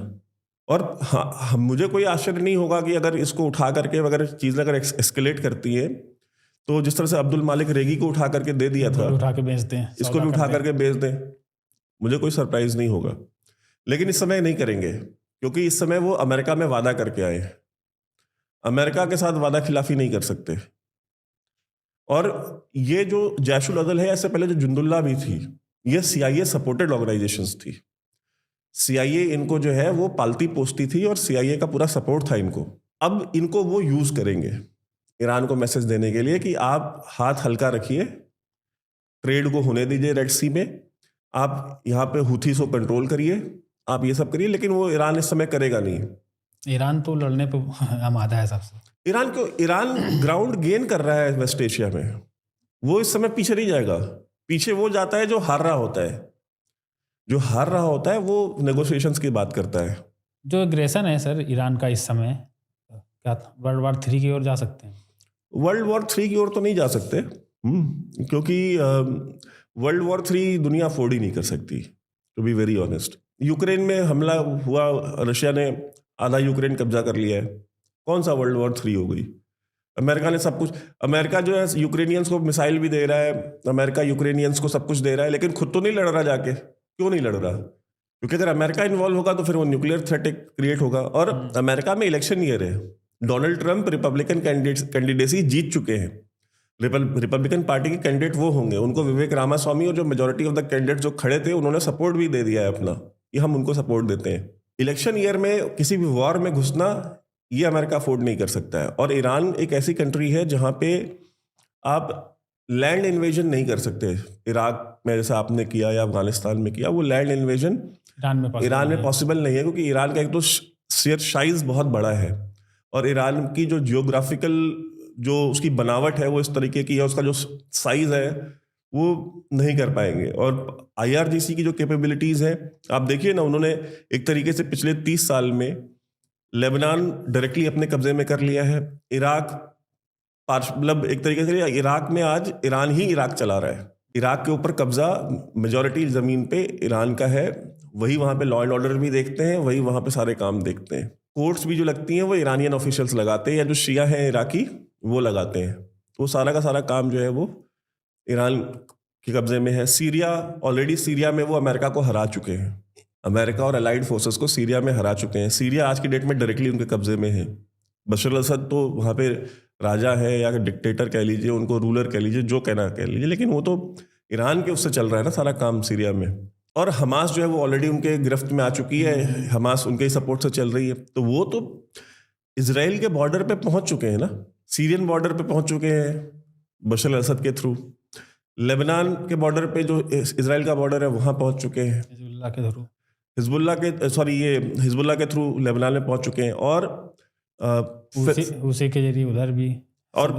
और हाँ, मुझे कोई आश्चर्य नहीं होगा कि अगर इसको उठा करके अगर चीज़ें अगर एस्केलेट करती है, तो जिस तरह से अब्दुल मालिक रेगी को उठा करके दे दिया था, उठा के बेच दें, इसको भी उठा करके बेच दें, मुझे कोई सरप्राइज नहीं होगा। लेकिन इस समय नहीं करेंगे, क्योंकि इस समय वो अमेरिका में वादा करके आए हैं। अमेरिका के साथ वादा खिलाफी नहीं कर सकते। और ये जो जैशुल अदल है, ऐसे पहले जो जुंदुल्ला भी थी, ये CIA सपोर्टेड ऑर्गेनाइजेशंस थी। CIA इनको जो है वो पालती पोसती थी और CIA का पूरा सपोर्ट था इनको। अब इनको वो यूज करेंगे ईरान को मैसेज देने के लिए कि आप हाथ हल्का रखिए, ट्रेड को होने दीजिए रेड सी में, आप यहाँ पे हुथीस को कंट्रोल करिए, आप ये सब करिए। लेकिन वो ईरान इस समय करेगा नहीं। ईरान तो लड़ने पे आमादा है सबसे। ईरान ग्राउंड गेन कर रहा है वेस्ट एशिया में। वो इस समय पीछे नहीं जाएगा। पीछे वो जाता है जो हार रहा होता है। जो हार रहा होता है वो नेगोशिएशंस की बात करता है। जो एग्रेशन है सर ईरान का इस समय, क्या वर्ल्ड वॉर 3 की ओर जा सकते हैं? वर्ल्ड वॉर 3 की ओर तो नहीं जा सकते, क्योंकि वर्ल्ड वॉर 3 दुनिया अफोर्ड ही नहीं कर सकती, to be very honest. Ukraine में हमला हुआ, रशिया ने आधा यूक्रेन कब्जा कर लिया है, कौन सा वर्ल्ड वॉर 3 हो गई? अमेरिका ने सब कुछ, अमेरिका जो है यूक्रेनियंस को मिसाइल भी दे रहा है, अमेरिका यूक्रेनियंस को सब कुछ दे रहा है, लेकिन खुद तो नहीं लड़ रहा जाके। क्यों नहीं लड़ रहा? क्योंकि अगर अमेरिका इन्वॉल्व होगा तो फिर वो न्यूक्लियर थ्रेट क्रिएट होगा। और अमेरिका में इलेक्शन ईयर है, डोनाल्ड ट्रंप रिपब्लिकन कैंडिडेसी जीत चुके हैं। रिपब्लिकन पार्टी के कैंडिडेट वो होंगे, उनको विवेक रामास्वामी और जो मेजोरिटी ऑफ द कैंडिडेट जो खड़े थे उन्होंने सपोर्ट भी दे दिया है अपना, कि हम उनको सपोर्ट देते हैं। इलेक्शन ईयर में किसी भी वॉर में घुसना ये अमेरिका अफोर्ड नहीं कर सकता है। और ईरान एक ऐसी कंट्री है जहाँ पे आप लैंड इन्वेजन नहीं कर सकते। इराक में जैसा आपने किया या अफगानिस्तान में किया, वो लैंड इन्वेजन ईरान में पॉसिबल नहीं है, क्योंकि ईरान का एक तो शेयर साइज बहुत बड़ा है और ईरान की जो जियोग्राफिकल जो उसकी बनावट है वो इस तरीके की है, उसका जो साइज है वो नहीं कर पाएंगे। और IRGC की जो कैपेबिलिटीज़ हैं, आप देखिए ना, उन्होंने एक तरीके से पिछले 30 साल में लेबनान डायरेक्टली अपने कब्जे में कर लिया है। इराक मतलब एक तरीके से इराक में आज ईरान ही इराक चला रहा है। इराक के ऊपर कब्जा मेजॉरिटी ज़मीन पे ईरान का है। वही वहाँ पे लॉ एंड ऑर्डर भी देखते हैं, वही वहाँ पे सारे काम देखते हैं। कोर्ट्स भी जो लगती हैं वो ईरानियन ऑफिशियल्स लगाते हैं, या जो शिया हैं इराकी वो लगाते हैं। तो सारा का सारा काम जो है वो ईरान के कब्जे में है। सीरिया, ऑलरेडी सीरिया में वो अमेरिका को हरा चुके हैं। अमेरिका और अलाइड फोर्सेस को सीरिया में हरा चुके हैं। सीरिया आज की डेट में डायरेक्टली उनके कब्जे में है। बशर अल असद तो वहाँ पे राजा है या डिक्टेटर कह लीजिए, उनको रूलर कह लीजिए, जो कहना कह लीजिए, लेकिन वो तो ईरान के उससे चल रहा है ना सारा काम सीरिया में। और हमास जो है वो ऑलरेडी उनके गिरफ्त में आ चुकी है। हमास उनके ही सपोर्ट से चल रही है। तो वो तो इजराइल के बॉर्डर पे पहुंच चुके हैं ना, सीरियन बॉर्डर पे पहुंच चुके हैं बशर अल असद के थ्रू। लेबनान के बॉर्डर पे जो इजराइल का बॉर्डर है वहाँ पहुंच चुके हैं। हिजबुल्लाह के थ्रू लेबनान में पहुंच चुके हैं। और उसी के जरिए उधर भी, और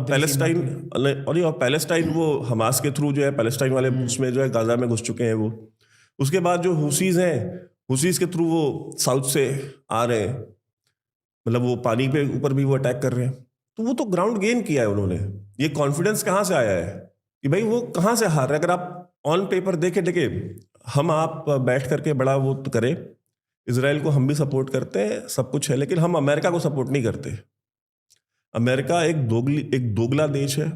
पैलेस्टाइन वो हमास के थ्रू जो है पैलेस्टाइन वाले उसमें जो है गाजा में घुस चुके हैं वो। उसके बाद जो हुसीज हैं, हुसीज के थ्रू वो साउथ से आ रहे हैं, मतलब वो पानी पे ऊपर भी वो अटैक कर रहे हैं। तो वो तो ग्राउंड गेन किया है उन्होंने। ये कॉन्फिडेंस कहाँ से आया है कि भाई वो कहाँ से हार रहे? अगर आप ऑन पेपर देखे हम आप बैठ करके बड़ा वो तो करें, इजराइल को हम भी सपोर्ट करते हैं, सब कुछ है, लेकिन हम अमेरिका को सपोर्ट नहीं करते। अमेरिका एक दोगला देश है।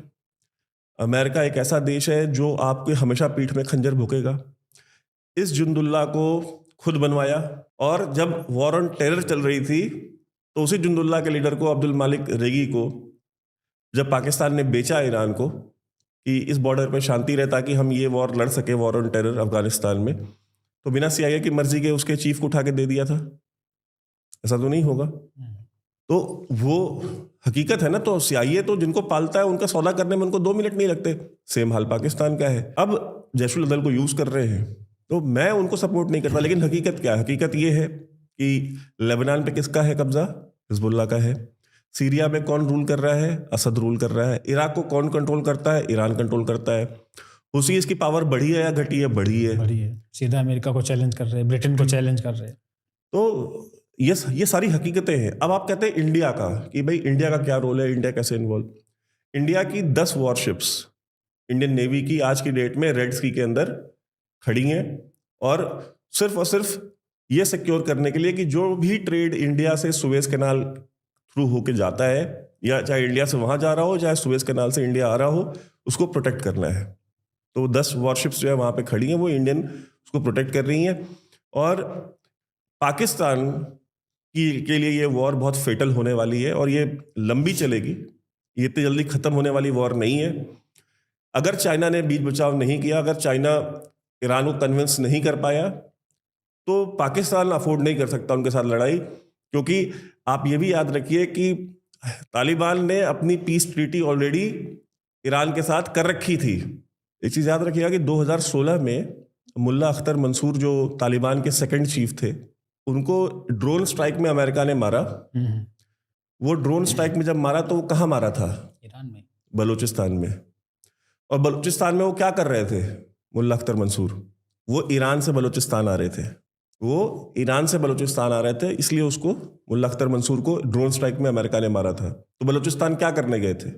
अमेरिका एक ऐसा देश है जो आपके हमेशा पीठ में खंजर भोंकेगा। इस जुंदुल्ला को खुद बनवाया, और जब वॉर ऑन टेरर चल रही थी तो उसी जुंदुल्ला के लीडर को, अब्दुल मालिक रेगी को, जब पाकिस्तान ने बेचा ईरान को कि इस बॉर्डर पे शांति रहे ताकि हम ये वॉर लड़ सके, वॉर ऑन टेरर अफगानिस्तान में, तो बिना CIA की मर्जी के उसके चीफ को उठा के दे दिया था। ऐसा तो नहीं होगा। तो वो हकीकत है ना। तो CIA तो जिनको पालता है उनका सौदा करने में उनको 2 मिनट नहीं लगते। सेम हाल पाकिस्तान का है। अब जैशुल अदल को यूज कर रहे हैं, तो मैं उनको सपोर्ट नहीं करता। लेकिन हकीकत क्या है? हकीकत ये है कि लेबनान पे किसका है कब्जा? हिजबुल्लाह का है। सीरिया में कौन रूल कर रहा है? असद रूल कर रहा है। इराक को कौन कंट्रोल करता है? ईरान कंट्रोल करता है। उसी इसकी पावर बढ़ी है या घटी है? बढ़ी है। सीधा अमेरिका को चैलेंज कर रहे हैं, ब्रिटेन को चैलेंज कर रहे हैं। तो ये सारी हकीकतें हैं। अब आप कहते हैं इंडिया का, कि भाई इंडिया का क्या रोल है, इंडिया कैसे इन्वॉल्व? इंडिया की 10 वॉरशिप्स इंडियन नेवी की आज की डेट में रेड सी के अंदर खड़ी हैं, और सिर्फ ये सिक्योर करने के लिए कि जो भी ट्रेड इंडिया से सुएज कैनाल थ्रू होके जाता है, या चाहे इंडिया से वहां जा रहा हो, चाहे सुएज कैनाल से इंडिया आ रहा हो, उसको प्रोटेक्ट करना है। तो 10 वॉरशिप्स जो है वहां पे खड़ी हैं, वो इंडियन उसको प्रोटेक्ट कर रही हैं। और पाकिस्तान के लिए ये वॉर बहुत फेटल होने वाली है, और ये लंबी चलेगी। ये इतनी जल्दी खत्म होने वाली वॉर नहीं है। अगर चाइना ने बीच बचाव नहीं किया, अगर चाइना ईरान को कन्विंस नहीं कर पाया, तो पाकिस्तान अफोर्ड नहीं कर सकता उनके साथ लड़ाई। क्योंकि आप ये भी याद रखिए कि तालिबान ने अपनी पीस ट्रीटी ऑलरेडी ईरान के साथ कर रखी थी। एक चीज़ याद रखिएगा कि 2016 में मुल्ला अख्तर मंसूर जो तालिबान के सेकंड चीफ थे, उनको ड्रोन स्ट्राइक में अमेरिका ने मारा। वो ड्रोन स्ट्राइक में जब मारा तो वो कहाँ मारा था? ईरान में, बलूचिस्तान में। और बलूचिस्तान में वो क्या कर रहे थे मुल्ला अख्तर मंसूर? वो ईरान से बलूचिस्तान आ रहे थे। इसलिए उसको, मुल्ला अख्तर मंसूर को, ड्रोन स्ट्राइक में अमेरिका ने मारा था। तो बलूचिस्तान क्या करने गए थे?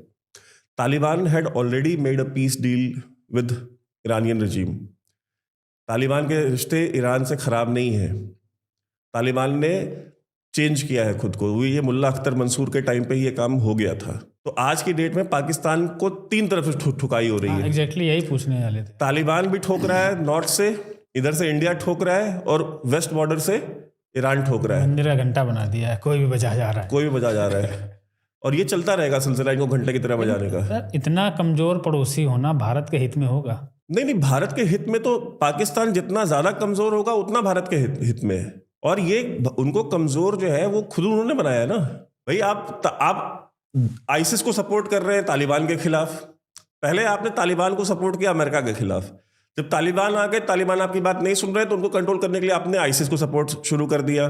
Taliban had already made a peace deal with Iranian regime. Taliban के रिश्ते ईरान से खराब नहीं है। तालिबान ने चेंज किया है खुद को। ये मुल्ला अख्तर मंसूर के टाइम पे ये काम हो गया था। तो आज की डेट में पाकिस्तान को 3 तरफ से ठुकाई हो रही है। एग्जैक्टली यही पूछने वाले थे। तालिबान भी ठोक रहा है नॉर्थ से, इधर से इंडिया ठोक रहा है, और वेस्ट बॉर्डर से ईरान ठोक रहा है। मंदिर का घंटा बना दिया है, कोई भी बजा जा रहा है। और ये चलता रहेगा सिलसिला इनको घंटे की तरह बजाने का। सर, इतना कमजोर पड़ोसी होना भारत के हित में होगा? नहीं, भारत के हित में तो पाकिस्तान जितना ज्यादा कमजोर होगा उतना भारत के हित में है। और ये उनको कमजोर जो है वो खुद उन्होंने बनाया ना भाई। आप आईसिस को सपोर्ट कर रहे हैं तालिबान के खिलाफ। पहले आपने तालिबान को सपोर्ट किया अमेरिका के खिलाफ। जब तालिबान आ गए, तालिबान आपकी बात नहीं सुन रहे, तो उनको कंट्रोल करने के लिए आपने आईसिस को सपोर्ट शुरू कर दिया,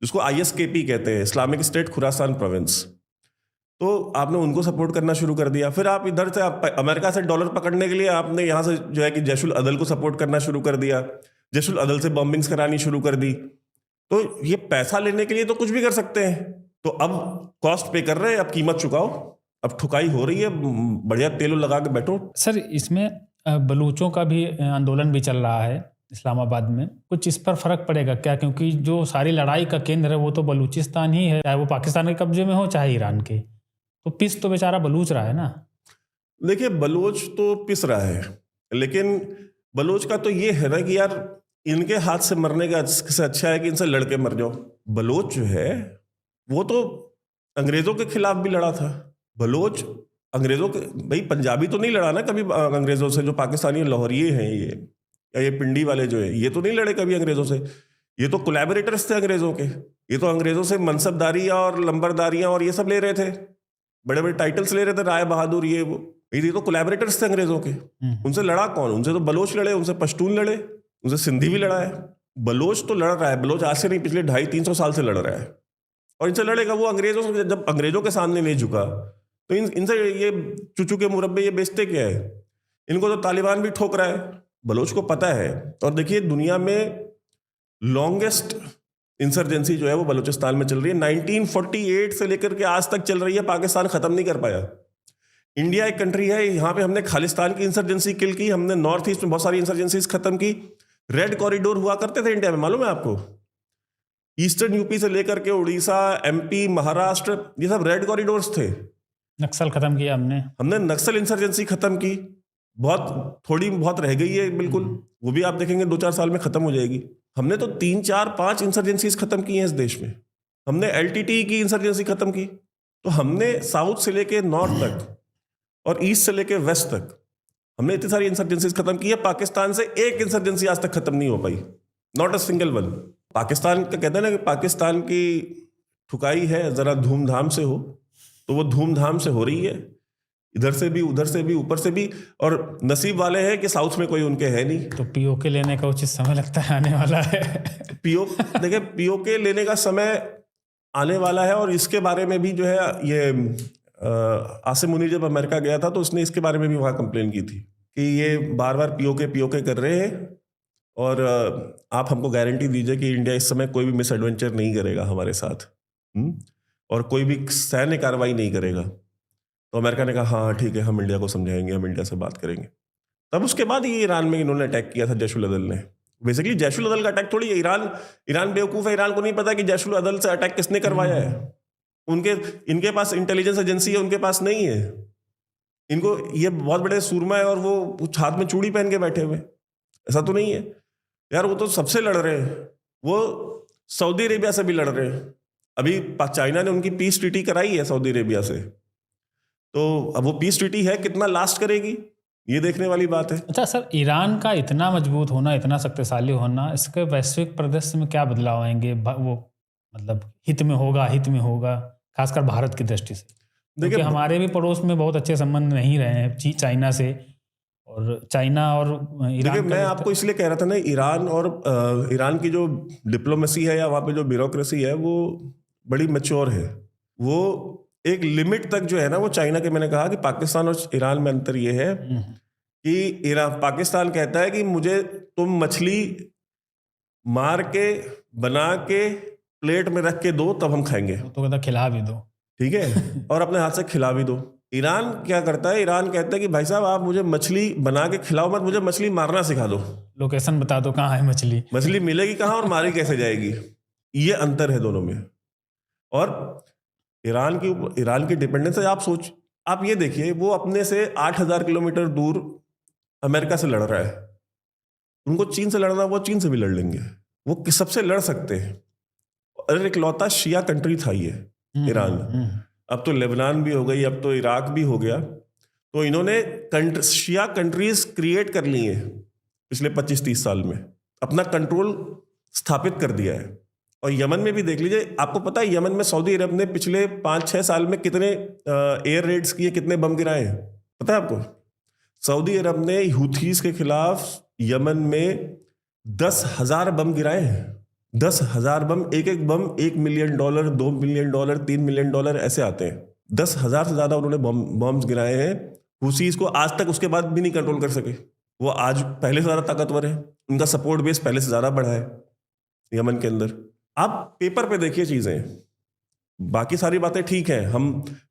जिसको ISKP कहते हैं, इस्लामिक स्टेट खुरासान प्रोविंस। तो आपने उनको सपोर्ट करना शुरू कर दिया। फिर आप इधर से अमेरिका से डॉलर पकड़ने के लिए आपने यहाँ से जो है कि जैशुल अदल को सपोर्ट करना शुरू कर दिया। जैशुल अदल से बॉम्बिंग्स करानी शुरू कर दी। तो ये पैसा लेने के लिए तो कुछ भी कर सकते हैं। तो अब कॉस्ट पे कर रहे हैं, अब कीमत चुकाओ, अब ठुकाई हो रही है, बढ़िया तेल लगा के बैठो। सर इसमें बलूचों का भी आंदोलन भी चल रहा है इस्लामाबाद में, कुछ इस पर फर्क पड़ेगा क्या? क्योंकि जो सारी लड़ाई का केंद्र है वो तो बलूचिस्तान ही है, चाहे वो पाकिस्तान के कब्जे में हो चाहे ईरान के, तो पिस तो बेचारा बलूच रहा है ना। देखिए बलूच तो पिस रहा है, लेकिन बलूच का तो ये है ना कि यार इनके हाथ से मरने का से अच्छा है कि इनसे लड़के मर जाओ। बलूच जो है वो तो अंग्रेजों के खिलाफ भी लड़ा था। बलूच अंग्रेजों के, भाई पंजाबी तो नहीं लड़ा ना कभी अंग्रेजों से, जो पाकिस्तानी लाहौरिये हैं ये, या ये पिंडी वाले जो है, ये तो नहीं लड़े कभी अंग्रेजों से। ये तो कोलैबोरेटर्स थे अंग्रेजों के। ये तो अंग्रेजों से मनसबदारी और लंबरदारियां और ये सब ले रहे थे, बड़े बड़े टाइटल्स ले रहे थे, राय बहादुर ये वो। ये तो कोलैबोरेटर्स थे अंग्रेजों के। उनसे लड़ा कौन? उनसे तो बलोच लड़े, उनसे पश्तून लड़े, उनसे सिंधी भी लड़ा है। बलोच तो लड़ रहा है, बलोच आज से नहीं पिछले 250-300 साल से लड़ रहा है, और इनसे लड़ेगा। वो अंग्रेजों से जब अंग्रेजों के सामने नहीं झुका तो इनसे ये चुचू के मुरब्बे ये बेचते क्या है? इनको तो तालिबान भी ठोक रहा है, बलोच को पता है। और देखिए दुनिया में लॉन्गेस्ट इंसर्जेंसी जो है वो बलूचिस्तान में चल रही है, 1948 से लेकर के आज तक चल रही है। पाकिस्तान खत्म नहीं कर पाया। इंडिया एक कंट्री है, यहाँ पे हमने खालिस्तान की इंसर्जेंसी किल की, हमने नॉर्थ ईस्ट में बहुत सारी इंसर्जेंसीज खत्म की। रेड कॉरिडोर हुआ करते थे इंडिया में, मालूम है आपको? ईस्टर्न यूपी से लेकर के उड़ीसा, एमपी, महाराष्ट्र, ये सब रेड कॉरिडोर्स थे। नक्सल खत्म किया हमने नक्सल इंसर्जेंसी खत्म की, बहुत थोड़ी बहुत रह गई है बिल्कुल, वो भी आप देखेंगे 2-4 साल में खत्म हो जाएगी। हमने तो 3-4-5 इंसर्जेंसीज खत्म की हैं इस देश में। हमने एलटीटी की इंसर्जेंसी खत्म की। तो हमने साउथ से लेके नॉर्थ तक और ईस्ट से लेके वेस्ट तक हमने इतनी सारी इंसर्जेंसीज खत्म की है। पाकिस्तान से एक इंसर्जेंसी आज तक खत्म नहीं हो पाई, not a single one. Pakistan का कहते हैं ना कि पाकिस्तान की ठुकाई है जरा धूमधाम से हो, तो वो धूमधाम से हो रही है, इधर से भी, उधर से भी, ऊपर से भी। और नसीब वाले हैं कि साउथ में कोई उनके है नहीं। तो पीओके लेने का उचित समय लगता है आने वाला है। देखिए पीओके लेने का समय आने वाला है, और इसके बारे में भी जो है ये आसिम मुनीर जब अमेरिका गया था तो उसने इसके बारे में भी वहाँ कंप्लेन की थी कि ये बार बार पीओके कर रहे हैं, और आप हमको गारंटी दीजिए कि इंडिया इस समय कोई भी मिस एडवेंचर नहीं करेगा हमारे साथ, और कोई भी सैन्य कार्रवाई नहीं करेगा। तो अमेरिका ने कहा हाँ ठीक है, हम इंडिया को समझाएंगे, हम इंडिया से बात करेंगे। तब उसके बाद ये ईरान में इन्होंने अटैक किया था, जैश उल अदल ने। बेसिकली जैश उल अदल का अटैक थोड़ी है, ईरान बेवकूफ़ है, ईरान को नहीं पता कि जैश उल अदल से अटैक किसने करवाया है। इनके पास इंटेलिजेंस एजेंसी है, उनके पास नहीं है। इनको ये बहुत बड़े सूरमा है और वो हाथ में चूड़ी पहन के बैठे हुए, ऐसा तो नहीं है यार। वो तो सबसे लड़ रहे हैं, वो सऊदी अरेबिया से भी लड़ रहे हैं। अभी चाइना ने उनकी पीस ट्रीटी कराई है सऊदी अरेबिया से, तो अब वो पीस ट्रीटी है कितना लास्ट करेगी ये देखने वाली बात है। अच्छा सर, ईरान का इतना मजबूत होना, इतना शक्तिशाली होना, इसके वैश्विक परिदृश्य में क्या बदलाव आएंगे? वो मतलब हित में होगा खासकर भारत की दृष्टि से। देखिए हमारे भी पड़ोस में बहुत अच्छे संबंध नहीं रहे हैं चाइना से, और चाइना और ईरान। मैं आपको इसलिए कह रहा था ना, ईरान और ईरान की जो डिप्लोमेसी है या वहाँ पे जो ब्यूरोक्रेसी है वो बड़ी मैच्योर है। वो एक लिमिट तक जो है ना, वो चाइना के, मैंने कहा कि पाकिस्तान और ईरान में अंतर ये है कि पाकिस्तान कहता है कि मुझे तुम मछली मार के बना के प्लेट में रख के दो तब हम खाएंगे, तो कहता खिला भी दो, ठीक है, और अपने हाथ से खिला भी दो। ईरान क्या करता है? ईरान कहता है कि भाई साहब आप मुझे मछली बना के खिलाओ मत, मुझे मछली मारना सिखा दो, लोकेशन बता दो कहाँ है मछली मिलेगी कहाँ और मारी कैसे जाएगी। ये अंतर है दोनों में। और ईरान की डिपेंडेंस है। आप ये देखिए, वो अपने से 8000 किलोमीटर दूर अमेरिका से लड़ रहा है। उनको चीन से लड़ना, वो चीन से भी लड़ लेंगे, वो सबसे लड़ सकते हैं। और इकलौता शिया कंट्री था ये ईरान। अब तो लेबनान भी हो गई, अब तो इराक भी हो गया। तो इन्होंने शिया कंट्रीज क्रिएट कर ली हैं पिछले 25-30 साल में, अपना कंट्रोल स्थापित कर दिया है। और यमन में भी देख लीजिए, आपको पता है यमन में सऊदी अरब ने पिछले 5-6 साल में कितने एयर रेड्स किए, कितने बम गिराए हैं, पता है आपको? सऊदी अरब ने हूथीज के खिलाफ यमन में 10,000 बम गिराए हैं। 10,000 बम, एक बम $1 मिलियन, $2 मिलियन, $3 मिलियन ऐसे आते हैं। 10,000 से ज्यादा उन्होंने बम्स गिराए हैं। हूथीज को आज तक उसके बाद भी नहीं कंट्रोल कर सके। वो आज पहले से ज्यादा ताकतवर है, उनका सपोर्ट बेस पहले से ज्यादा बढ़ा है यमन के अंदर। आप पेपर पे देखिए चीजें, बाकी सारी बातें ठीक हैं,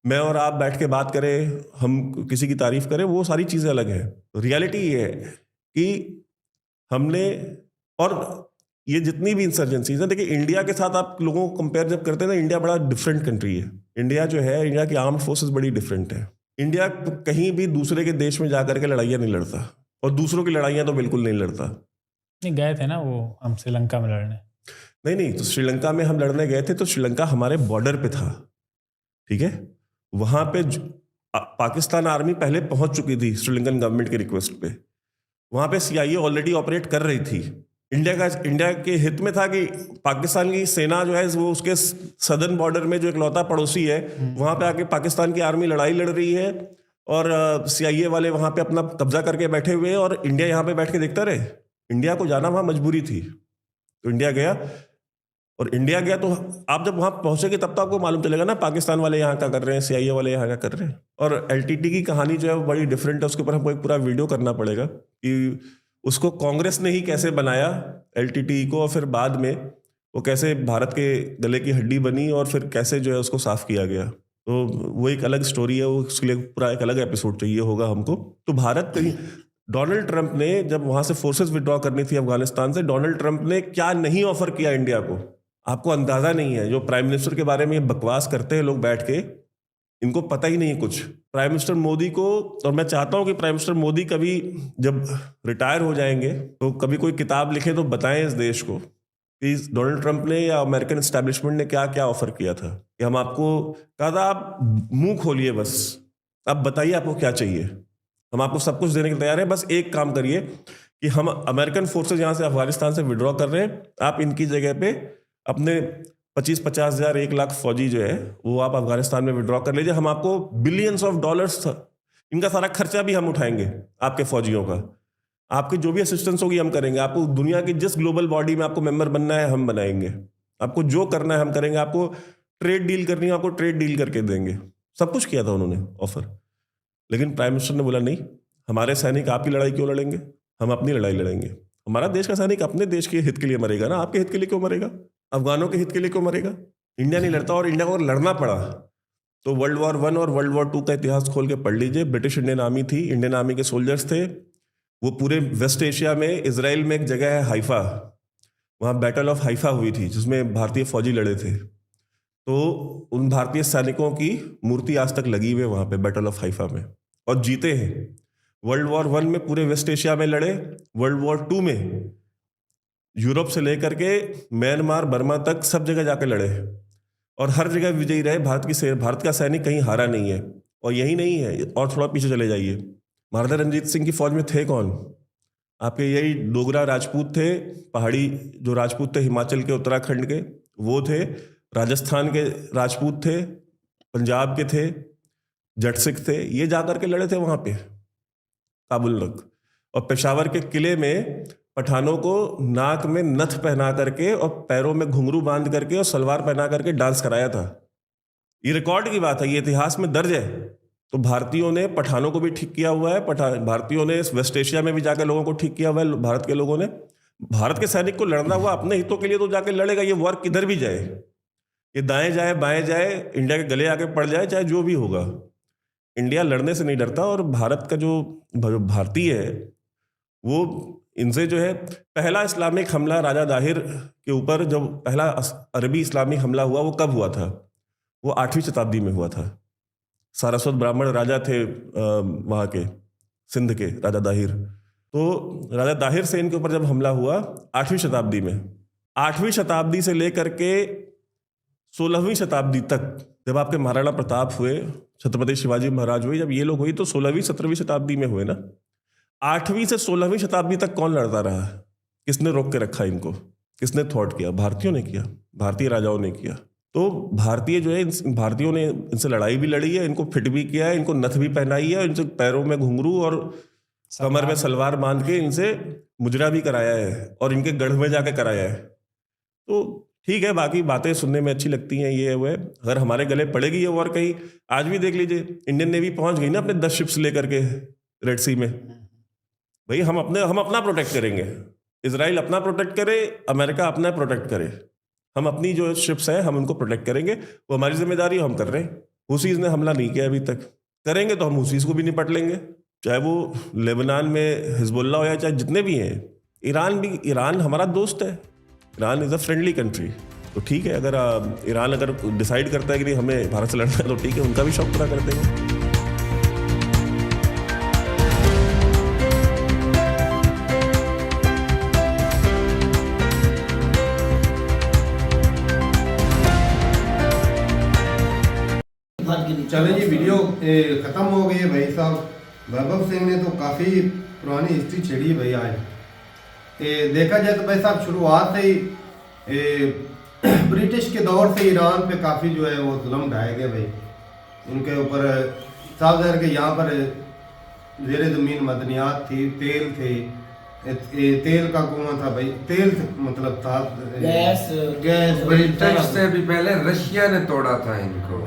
मैं और आप बैठ के बात करें, हम किसी की तारीफ करें, वो सारी चीजें अलग है। रियलिटी ये है कि हमने, और ये जितनी भी इंसर्जेंसीज हैं, देखिए इंडिया के साथ आप लोगों को कंपेयर जब करते हैं ना, इंडिया बड़ा डिफरेंट कंट्री है। इंडिया जो है, इंडिया की आर्म्ड फोर्सेस बड़ी डिफरेंट है। इंडिया कहीं भी दूसरे के देश में जाकर के लड़ाइयाँ नहीं लड़ता, और दूसरों की लड़ाइयाँ तो बिल्कुल नहीं लड़ता। नहीं, गए थे ना वो हम श्रीलंका में लड़ने। नहीं, तो श्रीलंका में हम लड़ने गए थे तो श्रीलंका हमारे बॉर्डर पे था, ठीक है। वहां पे पाकिस्तान आर्मी पहले पहुंच चुकी थी श्रीलंकन गवर्नमेंट की रिक्वेस्ट पे। वहां पे CIA ऑलरेडी ऑपरेट कर रही थी। इंडिया के हित में था कि पाकिस्तान की सेना जो है वो उसके सदर्न बॉर्डर में जो इकलौता पड़ोसी है, वहां पे आके पाकिस्तान की आर्मी लड़ाई लड़ रही है, और CIA वाले वहां पे अपना कब्जा करके बैठे हुए हैं, और इंडिया यहाँ पे बैठ के देखता रहे। इंडिया को जाना वहां मजबूरी थी, तो इंडिया गया। और इंडिया गया तो आप जब वहां पहुंचेंगे तब तो आपको मालूम चलेगा ना पाकिस्तान वाले यहाँ क्या कर रहे हैं, CIA वाले यहाँ क्या कर रहे हैं। और LTT की कहानी जो है वो बड़ी डिफरेंट है, उसके ऊपर हमको एक पूरा वीडियो करना पड़ेगा कि उसको कांग्रेस ने ही कैसे बनाया LTT को, और फिर बाद में वो कैसे भारत के गले की हड्डी बनी, और फिर कैसे जो है उसको साफ किया गया। तो वो एक अलग स्टोरी है, वो उसके लिए पूरा एक अलग एपिसोड चाहिए होगा हमको। तो भारत कहीं, डोनाल्ड ट्रंप ने जब वहां से फोर्सेस विड्रॉ करनी थी अफगानिस्तान से, डोनाल्ड ट्रंप ने क्या नहीं ऑफर किया इंडिया को, आपको अंदाजा नहीं है। जो प्राइम मिनिस्टर के बारे में ये बकवास करते हैं लोग बैठ के, इनको पता ही नहीं कुछ। प्राइम मिनिस्टर मोदी को, और मैं चाहता हूं कि प्राइम मिनिस्टर मोदी कभी जब रिटायर हो जाएंगे तो कभी कोई किताब लिखे तो बताएं इस देश को कि डोनाल्ड ट्रंप ने या अमेरिकन एस्टैब्लिशमेंट ने क्या क्या ऑफर किया था। कि हम आपको कहा था आप मुंह खोलिए, बस अब बताइए आपको क्या चाहिए, हम आपको सब कुछ देने के तैयार हैं, बस एक काम करिए कि हम अमेरिकन फोर्सेज यहाँ से अफगानिस्तान से विड्रॉ कर रहे हैं, आप इनकी जगह पे अपने 25-50 हज़ार 1 लाख फौजी जो है वो आप अफगानिस्तान में विड्रॉ कर लीजिए, हम आपको बिलियंस ऑफ डॉलर्स, इनका सारा खर्चा भी हम उठाएंगे आपके फौजियों का, आपकी जो भी असिस्टेंस होगी हम करेंगे, आपको दुनिया की जिस ग्लोबल बॉडी में आपको मेंबर बनना है हम बनाएंगे, आपको जो करना है हम करेंगे, आपको ट्रेड डील करनी है आपको ट्रेड डील करके देंगे। सब कुछ किया था उन्होंने ऑफर, लेकिन प्राइम मिनिस्टर ने बोला नहीं, हमारे सैनिक आपकी लड़ाई क्यों लड़ेंगे, हम अपनी लड़ाई लड़ेंगे। हमारा देश का सैनिक अपने देश के हित के लिए मरेगा ना, आपके हित के लिए क्यों मरेगा, अफगानों के हित के लिए क्यों मरेगा। इंडिया नहीं लड़ता, और इंडिया को अगर लड़ना पड़ा तो World War I और World War II का इतिहास खोल के पढ़ लीजिए। ब्रिटिश इंडियन आर्मी थी, इंडियन आर्मी के सोल्जर्स थे, वो पूरे वेस्ट एशिया में, इजराइल में एक जगह है हाइफा, वहाँ बैटल ऑफ हाइफा हुई थी जिसमें भारतीय फौजी लड़े थे। तो उन भारतीय सैनिकों की मूर्ति आज तक लगी हुई है वहाँ पे बैटल ऑफ हाइफा में, और जीते हैं। World War I में पूरे वेस्ट एशिया में लड़े, World War II में यूरोप से लेकर के म्यांमार बर्मा तक सब जगह जाकर लड़े, और हर जगह विजयी रहे। भारत का सैनिक कहीं हारा नहीं है। और यही नहीं है, और थोड़ा पीछे चले जाइए, महाराजा रणजीत सिंह की फौज में थे कौन, आपके यही डोगरा राजपूत थे, पहाड़ी जो राजपूत थे हिमाचल के, उत्तराखंड के, वो थे, राजस्थान के राजपूत थे, पंजाब के थे, जट सिख थे, ये जाकर के लड़े थे वहां पे काबुल तक। और पेशावर के किले में पठानों को नाक में नथ पहना करके और पैरों में घुंघरू बांध करके और सलवार पहना करके डांस कराया था। ये रिकॉर्ड की बात है, ये इतिहास में दर्ज है। तो भारतीयों ने पठानों को भी ठीक किया हुआ है, भारतीयों ने वेस्ट एशिया में भी जाकर लोगों को ठीक किया हुआ है। भारत के लोगों ने, भारत के सैनिक को लड़ना हुआ अपने हितों के लिए तो जाके लड़ेगा, ये वॉर किधर भी जाए, ये दाएं जाए बाएं जाए, इंडिया के गले आके पड़ जाए, चाहे जो भी होगा, इंडिया लड़ने से नहीं डरता। और भारत का जो भारतीय है वो इनसे जो है, पहला इस्लामिक हमला राजा दाहिर के ऊपर, जब पहला अरबी इस्लामिक हमला हुआ वो कब हुआ था, वो 8वीं शताब्दी में हुआ था। सारस्वत ब्राह्मण राजा थे वहाँ के, सिंध के राजा दाहिर। तो राजा दाहिर से इनके ऊपर जब हमला हुआ 8वीं शताब्दी में, 8वीं शताब्दी से लेकर के 16वीं शताब्दी तक, जब आपके महाराणा प्रताप हुए, छत्रपति शिवाजी महाराज हुए, जब ये लोग हुई तो 16वीं 17वीं शताब्दी में हुए ना। 8वीं से 16वीं शताब्दी तक कौन लड़ता रहा, किसने रोक के रखा इनको, किसने थॉट किया, भारतीयों ने किया, भारतीय राजाओं ने किया। तो भारतीय जो है, भारतीयों ने इनसे लड़ाई भी लड़ी है, इनको फिट भी किया है, इनको नथ भी पहनाई है, इनसे पैरों में घुंघरू और कमर में सलवार बांध के इनसे मुजरा भी कराया है, और इनके गढ़ में जाके कराया है। तो ठीक है, बाकी बातें सुनने में अच्छी लगती हैं, ये वो है। अगर हमारे गले पड़ेगी ये वॉर कहीं, आज भी देख लीजिए इंडियन नेवी पहुंच गई ना अपने 10 शिप्स लेकर के रेड सी में। भाई हम अपना प्रोटेक्ट करेंगे, इजराइल अपना प्रोटेक्ट करे, अमेरिका अपना प्रोटेक्ट करे, हम अपनी जो शिप्स हैं हम उनको प्रोटेक्ट करेंगे, वो हमारी जिम्मेदारी है, हम कर रहे हैं। हुसीज ने हमला नहीं किया अभी तक, करेंगे तो हम हुसीज को भी निपट लेंगे, चाहे वो लेबनान में हिजबुल्ला हो या चाहे जितने भी हैं। ईरान हमारा दोस्त है, Iran is a friendly country. तो ठीक है, अगर ईरान अगर डिसाइड करता है कि नहीं हमें भारत से लड़ना है तो ठीक है, उनका भी शौक पूरा कर देंगे। चलें जी, वीडियो ख़त्म हो गई है भाई साहब। वैभव सिंह ने तो काफ़ी पुरानी हिस्ट्री छेड़ी है भाई आज। देखा जाए तो भाई साहब शुरुआत से ही ब्रिटिश के दौर से ईरान पे काफ़ी जो है वो जुल्म ढाए गए भाई उनके ऊपर। साफ ज़ाहिर के यहाँ पर ज़ेरे ज़मीन मदनियात थी, तेल थे, तेल का कुआं था भाई, तेल मतलब था, गैस। ब्रिटिश से भी पहले रशिया ने तोड़ा था इनको।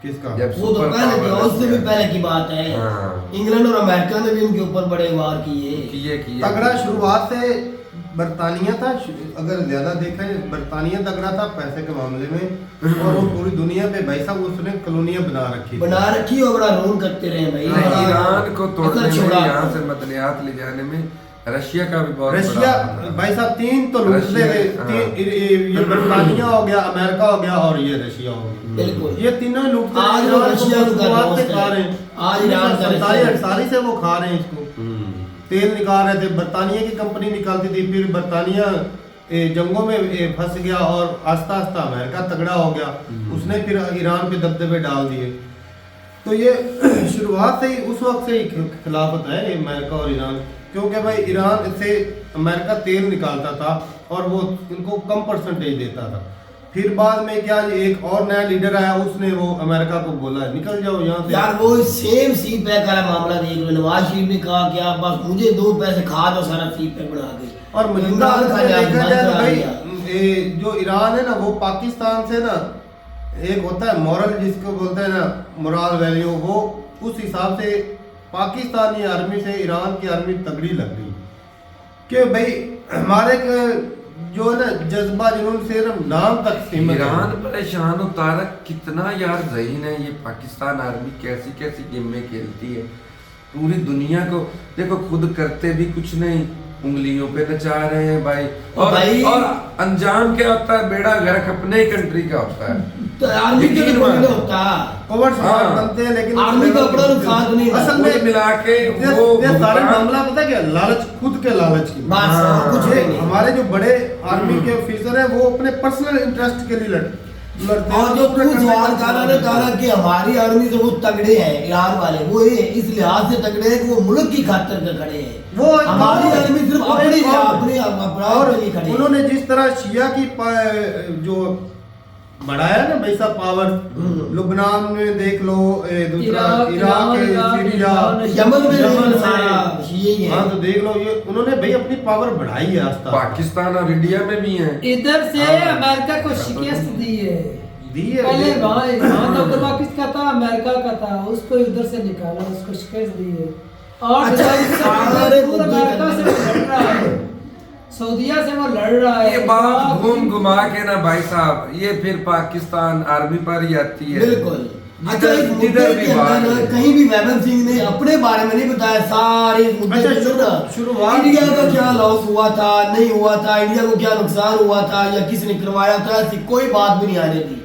किसका? जब वो तो पहले थी, उससे भी पहले की बात है। हाँ। इंग्लैंड और अमेरिका ने भी उनके ऊपर बड़े वार किए। तगड़ा शुरुआत से बरतानिया था, अगर ज्यादा देखें बरतानिया तगड़ा था पैसे के मामले में, और वो पूरी दुनिया पे भाई साहब उसने कॉलोनियां बना रखी और बड़ा रोल करते रहे भाई। ईरान को तोड़ने में, यहाँ से मदनियात ले जाने में रशिया का भी बहुत रशिया भाई साहब तीन तो लूटते थे, ये बरतानिया हो गया, अमेरिका हो गया और ये रशिया हो गया। बिल्कुल, ये तीनों लूटते आज रशिया से खा रहे हैं, आज ईरान सारी से वो खा रहे हैं इसको, तेल निकाल रहे थे। बरतानिया की कंपनी निकालती थी, फिर बरतानिया जंगों में फंस गया और आस्ता आस्ता अमेरिका तगड़ा हो गया, उसने फिर ईरान पे दबदबे डाल दिए। तो ये शुरुआत से ही उस वक्त से ही खिलाफत है अमेरिका और ईरान, क्योंकि भाई ईरान से अमेरिका तेल निकालता था और वो उनको कम परसेंटेज देता था। फिर बाद में क्या एक और नया लीडर आया, उसने वो अमेरिका को बोला निकल जाओ यहाँ से। यार वो सेम सी पैक वाला मामला देख लो, नवाज शरीफ ने कहा कि आप बस मुझे 2 पैसे खा दो, सारा सी पैक बना दे। और मौजूदा हालत में देखा जाए तो भाई जो ईरान है ना वो पाकिस्तान से ना एक होता है मॉरल, जिसको बोलते हैं ना मोरल वैल्यू, वो उस हिसाब से पाकिस्तानी आर्मी से ईरान की आर्मी तगड़ी लग गई कि भाई हमारे जो है ना जज्बा जुनून से नाम तक सीमित। ईरान परेशान तारक कितना यार ज़हीन है, ये पाकिस्तान आर्मी कैसी कैसी गेमें खेलती है, पूरी दुनिया को देखो, खुद करते भी कुछ नहीं, उंगलियों पे नचा रहे हैं भाई। और अंजाम क्या होता है, बेड़ा गर्क अपने ही कंट्री का होता है। तो आर्मी के भी होता कवर बनते हैं, लेकिन आर्मी का अपना नुकसान नहीं, असल में मिला के वो सारे मामला पता क्या, लालच, खुद के लालच की बात। कुछ नहीं, हमारे जो बड़े आर्मी के ऑफिसर हैं वो अपने पर्सनल इंटरेस्ट के लिए लड़ते हैं। और जो तू सवाल करा कि हमारी आर्मी से वो तगड़े हैं ईरान वाले, वो ये इस लिहाज से तगड़े हैं कि वो मुल्क की खातिर के खड़े हैं। वो हमारी आर्मी सिर्फ अपने अपराध के लिए खड़े। उन्होंने जिस तरह शिया की जो बढ़ाया ना भाई साहब पावर, लुबनान में देख लो, दूसरा इराक, सीरिया, यमन में हाँ तो देख लो, ये उन्होंने भाई अपनी पावर बढ़ाई है आस्ता। पाकिस्तान और इंडिया में भी है। इधर से अमेरिका को शिकस्त दी है पहले, वहाँ तो उधर किसका था, अमेरिका का था, उसको इधर से निकाला, उसको शिकस्त दी है। और अमेरिका से लड़ रहा है, सऊदीया से वो लड़ रहा है। ये बात घूम घुमा के ना भाई साहब, ये फिर पाकिस्तान आर्मी पर ही आती है। बिल्कुल। अच्छा, इस मुद्दे के अंदर कहीं भी वैभव सिंह ने अपने बारे में नहीं बताया, सारे मुद्दे शुरुआत इंडिया का क्या लॉस हुआ था, नहीं हुआ था, इंडिया को क्या नुकसान हुआ था या किसने करवाया था, ऐसी कोई बात भी नहीं आने दी।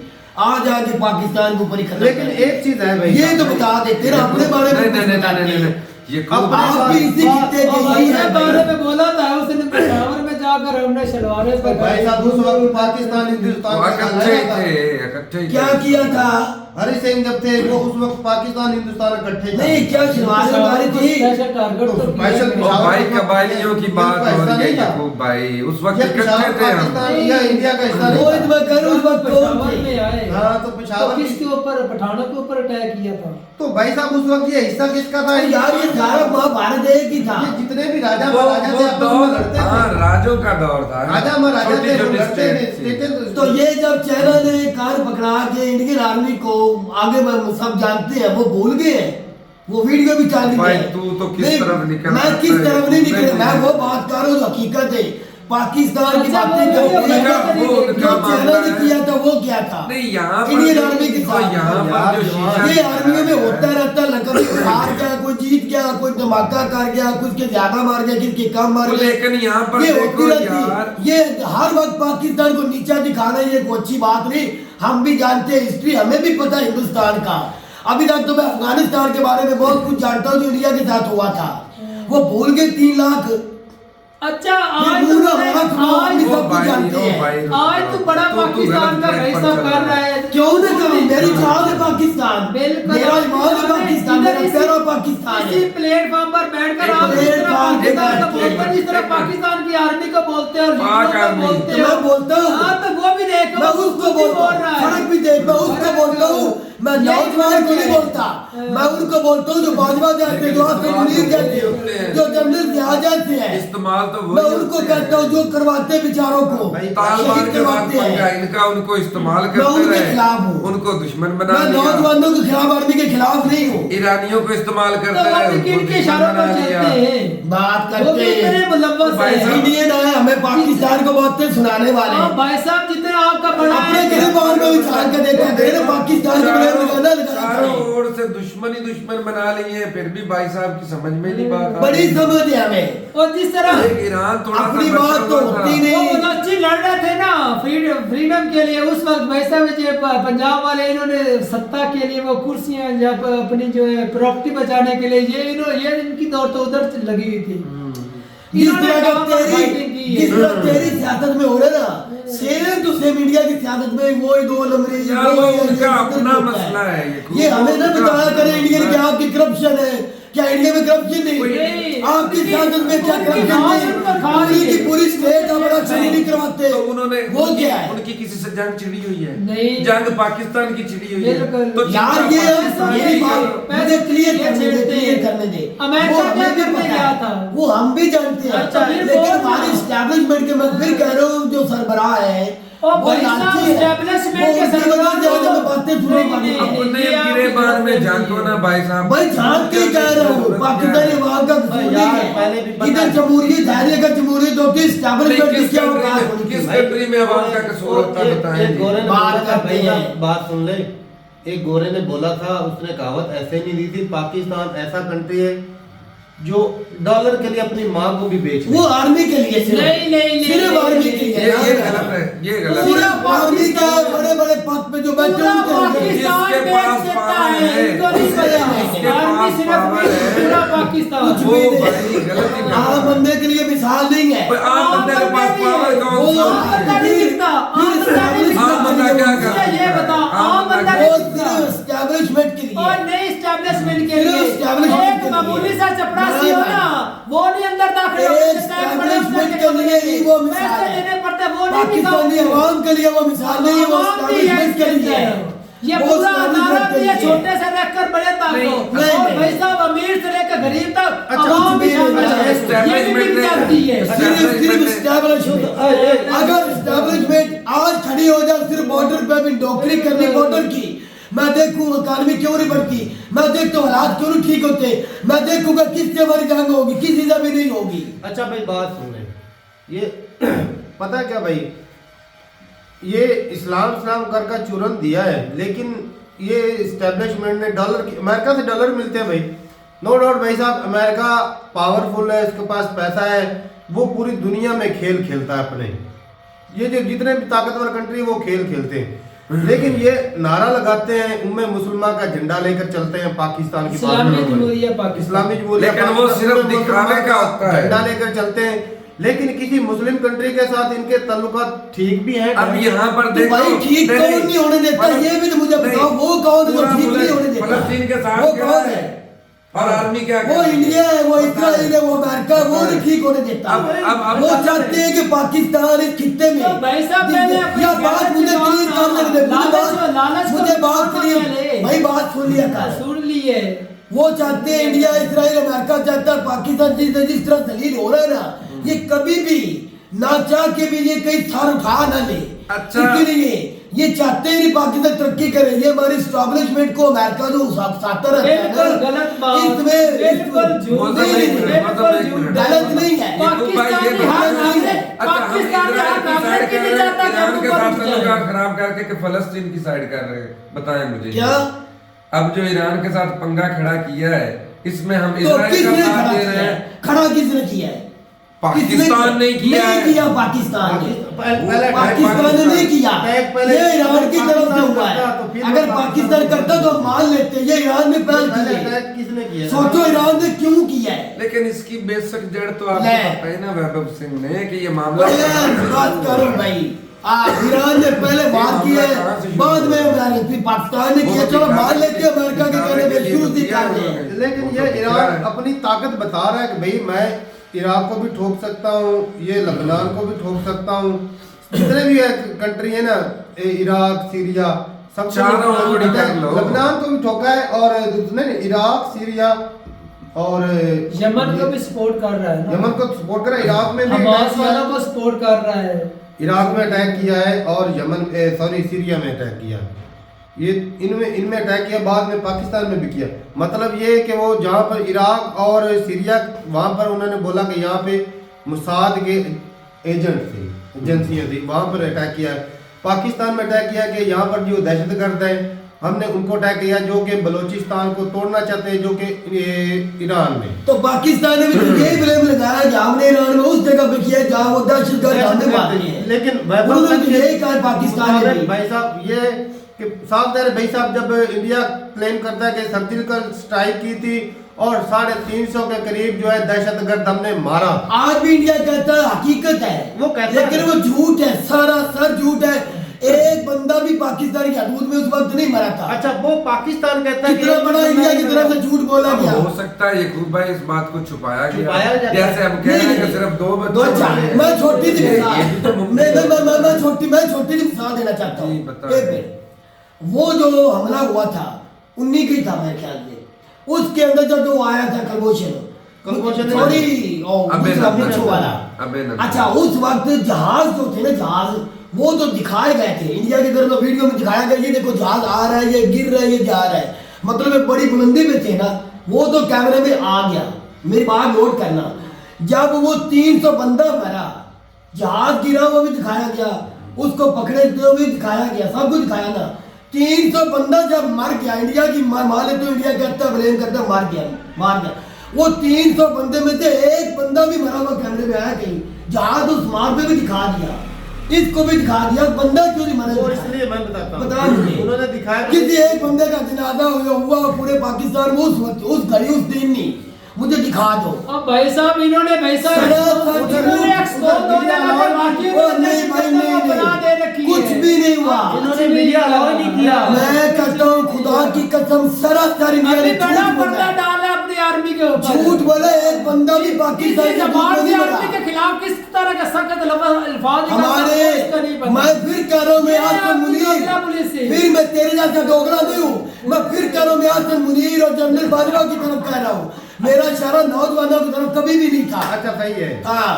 आज आके पाकिस्तान के ऊपर ही खत्म। लेकिन एक चीज है भाई, ये तो बता देते ना अपने बारे में। ये बारे में बोला था उसने, पेशावर में जाकर हमने शलवारे पे भाई साहब उस वक्त पाकिस्तान इकट्ठे क्या किया था, हरि सिंह जब थे वो उस वक्त पाकिस्तान हिंदुस्तान इकट्ठे नहीं, क्या शलवारें मारी थी, स्पेशल भाई कबाइलियों की बात हो रही है याकूब भाई, उस वक्त इकट्ठे थे हम। इंडिया का हिस्सा नहीं था। उस वक्त पेशावर में आए। हाँ तो पेशावर किसके ऊपर, पठानों के ऊपर अटैक किया था। तो भाई साहब उस वक्त ये हिस्सा किसका था यार, ये सारा महाभारत एक ही था। ये जितने भी राजा महाराजा थे आपस में लड़ते थे। हाँ, राजों का दौर था, राजा महाराजा थे, लड़ते थे। तो ये जब चाइना ने कार पकड़ा के इंडियन आर्मी को आगे सब जानते हैं, वो भूल गए हैं, वो वीडियो भी चालू है। तू तो किस तरफ निकल, मैं किस तरफ नहीं निकल, मैं वो बात कर रहा हूँ हकीकत है। पाकिस्तान की अच्छा, बातें वो करते हैं। वो जो चैनल ने किया था वो क्या था? नहीं यहाँ पर इंडियन आर्मी के साथ यहाँ पर जो शीशा ये आर्मी में होता रहता है, कभी कोई हार गया, कोई जीत गया, कोई धमाका कर गया, कुछ के ज्यादा मार गया, किसके कम मार गया। लेकिन यहाँ पर ये देखो होती रहती यार, है। ये हर वक्त पाकिस्तान को नीचा दिखाना ये कोई अच्छी बात नहीं। हम भी जानते हैं हिस्ट्री, हमें भी पता है हिंदुस्तान का। अभी तक तो मैं अफगानिस्तान के बारे में बहुत कुछ जानता हूँ जो इंडिया के साथ हुआ था। वो भूल गए 3 लाख। अच्छा ये आज पूरा तो भारत आज में वो सब कुछ भाई, जानते वो हैं। भाई, आज तो बड़ा पाकिस्तान का पैसा कर रहा है। क्यों ना करूं? मेरी जान है पाकिस्तान, बिल्कुल। मेरा ईमान है पाकिस्तान, मेरा इसी- प्यारा पाकिस्तान है। इसी प्लेटफॉर्म पर बैठकर एक आप जिस तरह प्लेटफॉर्म पे पाकिस्तान को बैठ के- बोलते हैं, जिस तरह पाकिस्तान की आर्मी को बोलते हैं और पाक लीडरों को आर्मी। बोलते तो हो। मैं बोलता हूँ। हाँ, तो वो भी देखो, मैं वो उसको खुद ही बोलता बोल रहा हूँ, है। फर्क भी देख, मैं उसको फर्क बोलता हूँ। मैं यही नौजवान को नहीं फर्क है। बोलता, मैं उनको बोलता हूँ जो बाजवा जाते हैं, जो आसम मुनीर जाते हैं, जो जनरल जिया जाते हैं। इस्तेमाल तो मैं वही उनको होते कहता हूँ हैं। जो करवाते हैं बेचारों को, तालिबान शहीद के बाद करवाते पंगा हैं। इनका, उनको इस्तेमाल मैं करते उनके रहे, खिलाफ हूँ। उनको दुश्मन बना मैं दिया। नौजवानों के खिलाफ, आर्मी के खिलाफ नहीं हूँ। ईरानियों को इस्तेमाल तो करते वो रहे, भी उनको किन के दुश्मन इशारों बना पर दिया। चलते हैं? बात वो भी करते इतने हैं। मुलव्वस भाई हैं। साहब, इंडियन है, हमें पाकिस्तान को बहुत सुनाने वाले हाँ, हैं। भाई साहब जितना आपका बड़ा अपने है, गिरबान में विचार कर देखा करें ना, पाकिस्तान के बगैर लगाना लगाना चारों करें। ओर से दुश्मन ही दुश्मन बना लिए हैं, फिर भी भाई साहब की समझ में नहीं बात आ बड़ी रही। समझ है हमें। और जिस तरह एक ईरान थोड़ा सा अपनी बचा बात तो हुआ था। होती वो नहीं। मुनव्वस लड़ रहे थे ना फ्रीडम के लिए, उस वक्त भाई साहब जो पंजाब वाले इन्होंने सत्ता के लिए वो कुर्सियां जब अपनी जो है प्रॉपर्टी बचाने के लिए ये इनकी दौड़ तो उधर लगी हुई थी। जिस इन्होंने तरह कहाँ पर का fighting की जिस है। तरह तेरी सियासत में हो रहा है ना, सेम टू सेम इंडिया की सियासत में वो ही 2 नंबरी, यार, वो उनका अपना मसला है ये। ये हमें ना उनका बताया करे इंडिया की अपना- क्या आपकी करप्शन है, क्या इंडिया में करप्शन नहीं, नहीं। आपकी सियासत में क्या उनकी करप्शन खास नहीं, उनका खास पूरी की है। पूरी स्टेट का बड़ा चोरी नहीं करवाते। तो उन्होंने वो उनकी- क्या है? उनकी किसी से जंग छिड़ी हुई है? नहीं। जंग पाकिस्तान की छिड़ी हुई है। बिल्कुल। तो यार चिंता ये पाकिस्तान ये की बात करो। मुझे क्लियर ये करने दे, छेड़ते क्लियर हैं। करने दे। अमेरिका वो क्या हमें भी करने पता गया है। था? वो हम भी जानते हैं। अच्छा, फिर लेकिन बोल हमारे ना। एस्टैब्लिशमेंट के, मैं फिर कह रहा हूँ, जो सरबराह है ओ वो भाई साहब, लालची है। establishment वो के उनकी सरबराह वजह से आज हमें बातें सुननी नहीं, पड़ी। नहीं, अपने ये आपकी गिरेबान में गलत झांको फहमी ना है। भाई साहब। भाई झांक के कह रहा हूँ, जरूरत क्या पाकिस्तानी है? अवाम का कसूर यार, नहीं पहले भी है। पता इधर है। जमहूरियत है, अगर जमहूरियत होती नहीं, एस्टैब्लिशमेंट की किस क्या कंट्री औकात में- होती किस है? कंट्री में अवाम का कसूर होता है बताएं एक जी। गोरे ने बात बोला था, करते भाई हैं। साहब, बात सुन ले। एक गोरे ने बोला था, उसने कहावत ऐसे नहीं दी थी, पाकिस्तान ऐसा कंट्री है जो डॉलर के लिए अपनी माँ को भी बेच वो आर्मी के लिए सिर्फ नहीं, सिर्फ आर्मी के लिए ये गलत है, ये गलत है। पूरा सिर्फ आर्मी के बड़े बड़े पद पे जो बैठे पूरा उनके लिए। पाकिस्तान जिसके बेच पास देता पावर है, है, इनको नहीं पता है। जिसके आर्मी पास सिर्फ पावर है, पूरा पाकिस्तान। कुछ वो भी नहीं। भाई गलत ही कर रहा आम है। बंदे के लिए मिसाल नहीं है। कोई आम बंदे के पास पावर कौन वो सी आम होती बंदा है? नहीं दिखता, आम बंदा नहीं दिखता। आम बंदा क्या कर रहा है? ये बताओ, आम बंदा वो नहीं दिखता। सिर्फ एस्टैब्लिशमेंट के लिए। और नई एस्टैब्लिशमेंट के सिर्फ लिए establishment एक के लिए। मामूली सा चपरासी हो ना, वो नहीं अंदर दाखिल हो एक सकता है, बड़े establishment उसके के लिए ही वो मिसाल पैसे है। देने पड़ते हैं, वो नहीं पाकिस्तानी दिखाओगे। अवाम के लिए वो मिसाल नहीं है, वो आवाम भी है एस्टैब्लिशमेंट के लिए है। ये वो पूरा establishment अदालत के ये लिए। छोटे से लेकर बड़े तक नहीं, को नहीं, और नहीं। भाई साहब अमीर से लेकर गरीब तक अच्छा, अवाम कुछ भी भी शामिल नहीं, है। ये establishment भी ने- जाती है। सिर्फ एस्टैब्लिशमेंट। अगर एस्टैब्लिशमेंट आज खड़ी हो जाए सिर्फ बॉर्डर पे भी नौकरी करनी बॉर्डर की, मैं देखूं इकानमी क्यों नहीं बढ़ती, मैं देखता हूं हालात क्यों नहीं ठीक होते, मैं देखूंगा किससे हमारी जंग होगी, किस चीज़ भी नहीं होगी। अच्छा भाई, बात सुन ले। ये पता है क्या भाई, ये इस्लाम कर का चूरन दिया है, लेकिन ये इस्टेब्लिशमेंट ने अमेरिका से डॉलर मिलते हैं भाई, नो डाउट भाई साहब। अमेरिका पावरफुल है, इसके पास पैसा है, वो पूरी दुनिया में खेल खेलता है अपने। ये जो जितने भी ताकतवर कंट्री वो खेल खेलते हैं, लेकिन ये नारा लगाते हैं, उम्मे मुसलमान का झंडा लेकर चलते हैं पाकिस्तान की बात इस्लामी करो भाई। जमहूरियत पाकिस्तान। इस्लामी जमहूरियत लेकिन वो पाकिस्तान सिर्फ में दिखावे का होता है। झंडा लेकर चलते हैं, लेकिन किसी मुस्लिम कंट्री के साथ इनके ताल्लुकात ठीक भी हैं। अब यहाँ पर तो देखो, भाई ठीक कौन नहीं होने देता, ये भी तो मुझे बताओ, वो कौन है जो ठीक नहीं होने देता? फलस्तीन के साथ वो क्या कौन है? है? और आर्मी क्या वो कर रही इंडिया है, वो इजराइल है, वो अमेरिका, वो नहीं ठीक होने देता। अब वो चाहते हैं कि पाकिस्तान इस खित्ते में, तो भाई साहब, पहले अपनी या बात मुझे क्लियर कर लेने दे, लालच को मुझे बात छोड़ो क्लियर, पहले। भाई बात सुन लिया था। सुन लिए। वो चाहते हैं इंडिया, इजराइल, अमेरिका चाहता है पाकिस्तान जिस तरह दलील हो रहा है ना, ये कभी भी ना चाह के भी ये कहीं सर उठा ना ले। अच्छा। इसीलिए ये चाहते हैं कि पाकिस्तान तरक्की करे, ये हमारी एस्टैब्लिशमेंट को अमेरिका जो साथ रहता है बिल्कुल ना, गलत बात, इसमें बिल्कुल झूठ, मतलब नहीं, एक मिनट, बिल्कुल मतलब एक झूठ। मिनट। गलत नहीं है। ये तो भाई ये पाकिस्तानी हर बात नहीं है। नागरिक, अच्छा, रोजगार खराब करके कि फलस्तीन की साइड कर रहे हैं, बताएं मुझे क्या? अब जो ईरान के साथ पंगा खड़ा किया है, इसमें हम तो इजराइल किसने का साथ खड़ा दे किया रहे है? हैं। खड़ा किसने किया है? पाकिस्तान ने किया है। नहीं किया पाकिस्तान ने, पहले पाकिस्तान ने नहीं किया, अटैक पहले ये ईरान की तरफ से हुआ है। तो फिर अगर पाकिस्तान करता तो मान लेते, ये ईरान ने पहल की है। अटैक किसने किया? सोचो ईरान ने क्यों किया है। लेकिन इसकी बेशक जड़ तो आपको ले। पता है ना वैभव सिंह ने कि ये मामला बात करो भाई, ईरान ने पहले वार किया है, बाद में फिर पाकिस्तान ने किया। चलो मान लेते हैं अमेरिका के कहने पे शुरू से कर रहे हैं। लेकिन ये ईरान अपनी ताकत बता रहा है कि भाई मैं इराक को भी ठोक सकता हूँ, ये लबनान को भी ठोक सकता हूँ, जितने भी कंट्री है ना, इराक सीरिया सब चारों उंगली कर लो। लबनान को भी ठोका है, और उसने इराक सीरिया और यमन को भी सपोर्ट कर रहा है ना, यमन को सपोर्ट कर रहा है, इराक में भी हमास अटैक किया वालों है। को सपोर्ट कर रहा है। इराक में अटैक किया है और यमन सीरिया में अटैक किया। ये इनमें अटैक किया, बाद में पाकिस्तान में भी किया। मतलब ये कि वो जहाँ पर इराक और सीरिया, वहाँ पर उन्होंने बोला कि यहाँ पे मुसाद के एजेंट थे, एजेंसियाँ थी, वहाँ पर अटैक किया। पाकिस्तान में अटैक किया कि यहाँ पर जो दहशतगर्द हैं हमने उनको अटैक किया, जो कि बलोचिस्तान को तोड़ना चाहते हैं, जो कि ईरान में। तो पाकिस्तान ने भी तो यही ब्लेम लगाया कि हमने ईरान में उस जगह पे किया जहाँ वो दहशतगर्द हमने मारे हैं। लेकिन उन्होंने तो यही कहा पाकिस्तान ने भी। भाई साहब ये कि साफ है भाई साहब, जब इंडिया क्लेम करता है कि सर्जिकल स्ट्राइक की थी और 350 के करीब जो है दहशतगर्द हमने मारा, आज भी इंडिया कहता है हकीकत है, वो कहता है। लेकिन वो झूठ है, सारा सर झूठ है। एक बंदा भी पाकिस्तान की हदूद में उस वक्त नहीं मरा था। अच्छा, वो पाकिस्तान कहता है कितना बड़ा इंडिया की तरफ से झूठ बोला अब गया। हो सकता है यकूब भाई इस बात को छुपाया छुपाया गया, जाता है। जैसे अब कह रहे हैं कि सिर्फ दो बच्चे अच्छा, मरे हैं। मैं छोटी सी ये मिसाल भी तो मुमकिन मैं छोटी सी मिसाल देना चाहता जी, हूँ। बताएं। एक मिनट, वो जो हमला हुआ था 19 की था मेरे ख्याल से, उसके अंदर जब वो आया था कलभूषण सॉरी वाला, अच्छा उस वक्त जहाज जो थे ना, जहाज वो तो दिखाए गए थे इंडिया की तरफ, वीडियो में दिखाया गया, ये देखो जहाज आ रहा है, ये गिर रहा है, ये जा रहा है, मतलब एक बड़ी बुलंदी पे थे ना, वो तो कैमरे में आ गया। मेरी बात नोट करना, जब वो 300 बंदा मरा, जहाज गिरा वो भी दिखाया गया, उसको पकड़े तो भी दिखाया गया, सब कुछ दिखाया ना। 300 बंदा जब मर गया, इंडिया की मान ले तो इंडिया कहता ब्लेम करता मार गया, वो 300 बंदे में से एक बंदा भी मरा हुआ कैमरे में आया कहीं, जहाज उस मार पे भी दिखा दिया, इसको भी दिखा दिया, बंदा क्यों नहीं मरा? और इसलिए मैं बताता हूं, बता मुझे, उन्होंने दिखाया किसी एक बंदे का जनाजा हुआ पूरे पाकिस्तान में उस वक्त, उस घड़ी, उस दिन नहीं, मुझे दिखा दो। अब भाई साहब इन्होंने कुछ भी नहीं हुआ, इन्होंने मीडिया अलाउ नहीं किया। मैं कहता हूँ खुदा की कसम सरासर इंडिया ने बड़ा झूठ पर्दा बोला, डाला अपनी आर्मी के ऊपर, झूठ बोला, एक बंदा भी पाकिस्तान किसी के जमात की नहीं आर्मी मरा। के खिलाफ किस तरह का सख्त अल्फाज हमारे, मैं फिर कह रहा हूँ मैं आसन मुनीर, फिर मैं तेरे जैसा डोगरा नहीं हूँ, मैं फिर कह रहा हूँ मैं आसन मुनीर और जनरल बाजवा की तरफ कह रहा हूँ, मेरा इशारा नौजवानों की तरफ कभी भी नहीं था। अच्छा सही है। हाँ,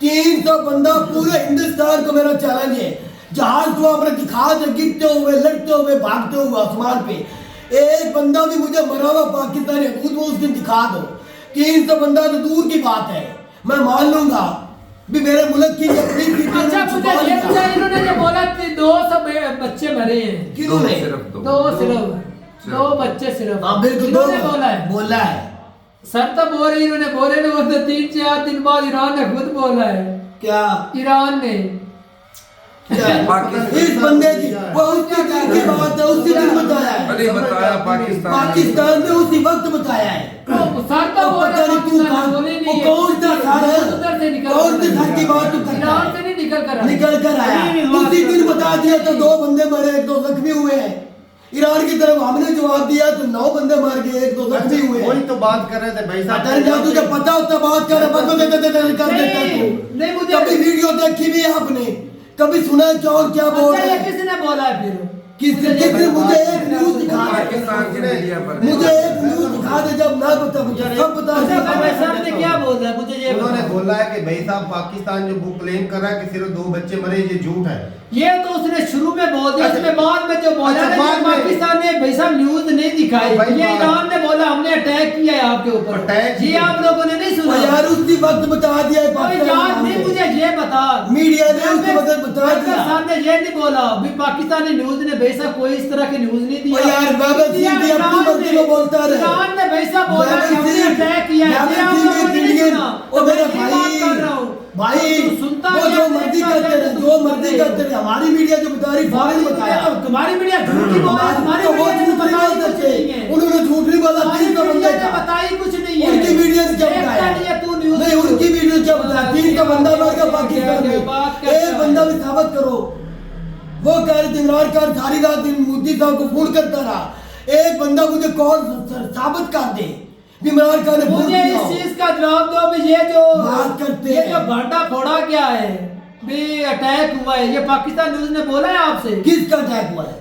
300 बंदा पूरे हिंदुस्तान को मेरा चैलेंज है, जहाज को आपने दिखा दे गिरते हुए, लड़ते हुए, भागते हुए आसमान पे, एक बंदा भी मुझे मरा हुआ पाकिस्तानी हदूद में उस दिन दिखा दो। 300 बंदा तो दूर की बात है, मैं मान लूंगा भी मेरे मुल्क की अपनी अच्छा इन्होंने जो बोला 200 बच्चे मरे हैं, किन्होंने? सिर्फ दो बच्चे सिर्फ, हाँ बिल्कुल बोला है सर तो बोल रही, इन्होंने बोले ना, वो तो 3-4 दिन बाद ईरान ने खुद बोला है। क्या? ईरान ने इस बंदे की वो उसके दिन की बात है, उसी दिन बताया है, अरे बताया पाकिस्तान ने उसी वक्त बताया है। सर तो बोल पता नहीं क्यों वो कौन सा सर है, कौन से सर की बात तू कर रहा ईरान से है? नहीं निकल कर आया, उसी दिन बता दिया तो 2 बंदे मरे, 1-2 जख्मी हुए हैं। ईरान की तरफ हमने जवाब दिया तो 9 बंदे मार गए, 1-2 जख्मी हुए हैं। वही तो बात कर रहे थे भाई साहब, अगर तुझे पता होता बात कर कर देता नहीं, तू। मुझे कभी वीडियो देखी भी है आपने, कभी सुना है और क्या बोल रहे अच्छा, हैं? किसने बोला है फिर? किसने मुझे एक न्यूज दिखा दे, पाकिस्तान के मीडिया पर मुझे एक न्यूज दिखा दे, जब ना बता मुझे सब बता अच्छा, दे। भाई साहब ने क्या बोला है मुझे ये उन्होंने बताओ। बोला है कि भाई साहब पाकिस्तान जो बुक क्लेम कर रहा है कि सिर्फ 2 बच्चे मरे, ये झूठ है। ये तो उसने शुरू में बोल दिया, अच्छा, उसमें बाद में जो बोला अच्छा, ना बाद कि में। पाकिस्तान ने भाई साहब न्यूज नहीं दिखाई, भाई ये बाद- ईरान ने बोला हमने अटैक किया है आपके ऊपर, अटैक ये किया। आप लोगों ने नहीं सुना। यार उसी वक्त बता दिया है कोई याद नहीं मुझे ये बता, मीडिया ने उसी वक्त बता दिया। सामने ये नहीं बोला भी पाकिस्तानी न्यूज ने वैसा कोई इस तरह की न्यूज नहीं दिया। ओ यार बाबा जी भी अपनी मर्जी को बोलता रहे। ईरान ने वैसा बोला कि हमने अटैक किया है, ये आप लोगों ने नहीं सुना। ओ मेरा मैं बात कर रहा हूं भाई सुनता वो जो मर्जी करते रहे, जो मर्जी करते रहे। हमारी मीडिया जो बता रही फौरन बताया। तुम्हारी मीडिया झूठी बोल रही है, तुम्हारी वो मीडिया झूठ नहीं बोल सकते, उन्होंने झूठ नहीं बोला। तुम्हारी तीन का मीडिया बंदा ने था, बताई कुछ नहीं है। उनकी मीडिया ने क्या बताया? नहीं उनकी वीडियो क्या बताया? तीन का बंदा मार गया पाकिस्तान में। एक बंदा भी साबित करो। वो कह रहे थे इमरान खान सारी रात मोदी साहब को फोन करता रहा। एक बंदा मुझे कौन साबित कर दे इमरान खान ने फोन मुझे किया इस चीज का जवाब दो भी ये जो बात करते ये हैं। जो भाटा फोड़ा क्या है भी अटैक हुआ है, ये पाकिस्तान न्यूज ने बोला है आपसे? किसका अटैक हुआ है?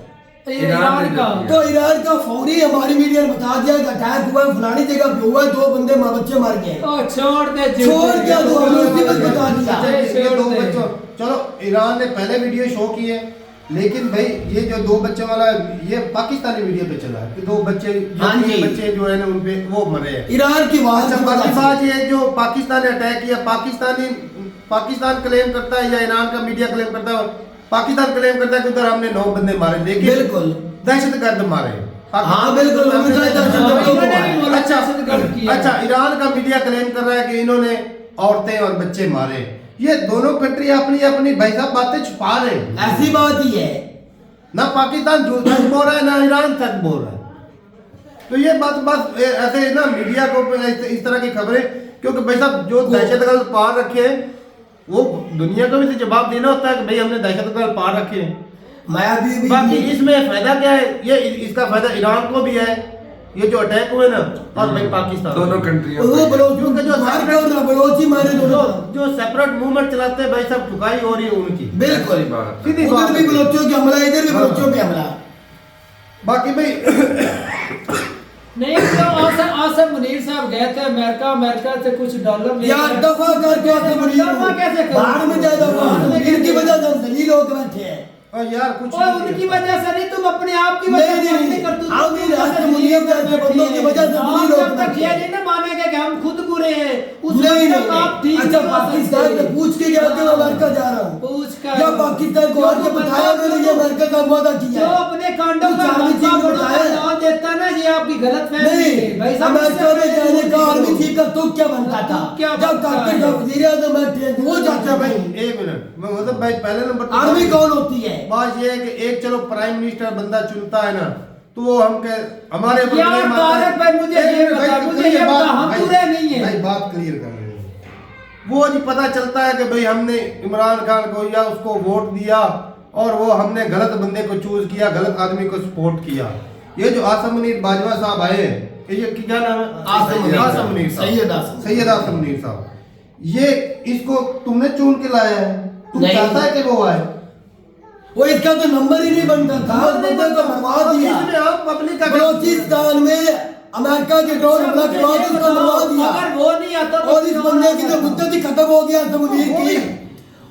ईरान का। तो ईरान का फौरी हमारी मीडिया ने बता दिया कि अटैक हुआ है फलानी जगह पे हुआ है, 2 बंदे बच्चे मर गए। ओ छोड़ दे छोड़ दिया तो हमने उसी वक्त बता दिया। ये 2 बच्चों, चलो ईरान ने पहले वीडियो शो किए, लेकिन भाई ये जो 2 बच्चों वाला ये पाकिस्तानी मीडिया पे चला है कि 2 बच्चे हाँ जी। बच्चे जो है ना उनपे वो मरे हैं। ईरान की बात अच्छा बाकी बात ये जो पाकिस्तान ने अटैक किया, पाकिस्तान क्लेम करता है या ईरान का मीडिया क्लेम करता है, पाकिस्तान क्लेम करता है कि उधर हमने 9 बंदे मारे, लेकिन बिल्कुल दहशतगर्द मारे। हाँ बिल्कुल अच्छा ईरान का मीडिया क्लेम कर रहा है कि इन्होंने औरतें और बच्चे मारे। ये दोनों कंट्री अपनी अपनी भाई साहब बातें छुपा रहे हैं। ऐसी बात ही है ना पाकिस्तान झूठ बोल रहा है ना ईरान सच बोल रहा है। तो ये बात ऐसे ना मीडिया को इस तरह की खबरें, क्योंकि भाई साहब जो दहशतगर्द पार रखे हैं वो दुनिया को भी जवाब देना होता है कि भाई हमने दहशतगर्द पार रखे हैं। मैं अभी बाकी इसमें फायदा क्या है? ये इसका फायदा ईरान को भी है, ये जो अटैक हुए ना, और भाई पाकिस्तान दोनों कंट्रियों वो बलोचों का जो बलोची मारे दोनों जो सेपरेट मूवमेंट चलाते हैं भाई सब ठुकाई हो रही है उनकी। बिल्कुल ऐसी बात। सीधी उधर बात भी है। बलोचों की हमला, इधर भी हाँ। बलोचों पे हमला। बाकी भाई नहीं तो आसम मुनीर साहब गए थे अमेरिका से कुछ डॉलर यार दफा करके आते मुनीर दफा कैसे करूं? बाहर में ज्यादा मुनीर की वजह से हम दलील होकर बैठे हैं। और यार कुछ और उनकी वजह से नहीं, तुम अपने आप की वजह से नहीं, कर तू हम भी राष्ट्र मुनीर जैसे बंदों की वजह से हम मुनीर जब होकर तक बैठे ये हैं। नहीं ना मानेंगे कि हम खुद बुरे हैं उस नहीं वक्त तक आप ठीक अच्छा नहीं मान पाकिस्तान सकते। से पूछ के गया कि मैं अमेरिका जा रहा हूँ। पूछ कर या पाकिस्तान को आके बताया मैंने ये अमेरिका का वादा किया जो है। अपने कांडों कुछ का आर्मी मौका चीफ बड़ा बताया। नाम देता है ना, ये आपकी गलत फहमी है नहीं भाई साहब। अमेरिका में जाने का आर्मी चीफ का तो क्या बनता था? क्या जब बनता काके है? जब वजीर आज़म बैठे वो जाता भाई। 1 मिनट मैं मतलब भाई पहले नंबर तो आर्मी कौन होती है? बात ये है कि एक चलो प्राइम मिनिस्टर बंदा चुनता है ना, तो वो हम के हमारे ऊपर यार blame आता है। तारक भाई मुझे ये भाई, बता, भाई, मुझे ये बात- बता, हम भाई- पूरे नहीं हैं। भाई बात क्लियर कर रहे हैं। वो जी पता चलता है कि भाई हमने इमरान खान को या उसको वोट दिया और वो हमने गलत बंदे को चूज किया, गलत आदमी को सपोर्ट किया। ये जो आसम मुनीर बाजवा साहब आए हैं, ये क्या नाम है? आसम मुनीर आसम मुनीर साहब। सैयद आसम मुनीर साहब, ये इसको तुमने चुन के लाया है? तुम नहीं। चाहता है कि वो आए? वो इसका तो नंबर ही नहीं बनता था, उस बंदे को मरवा दिया। इसमें आप पब्लिक का बलोचिस्तान में अमेरिका के ड्रोन हमला करवा के उसको मरवा दिया। अगर वो नहीं आता तो और इस बंदे की जो मुद्दत ही खत्म हो गया समुद्र की।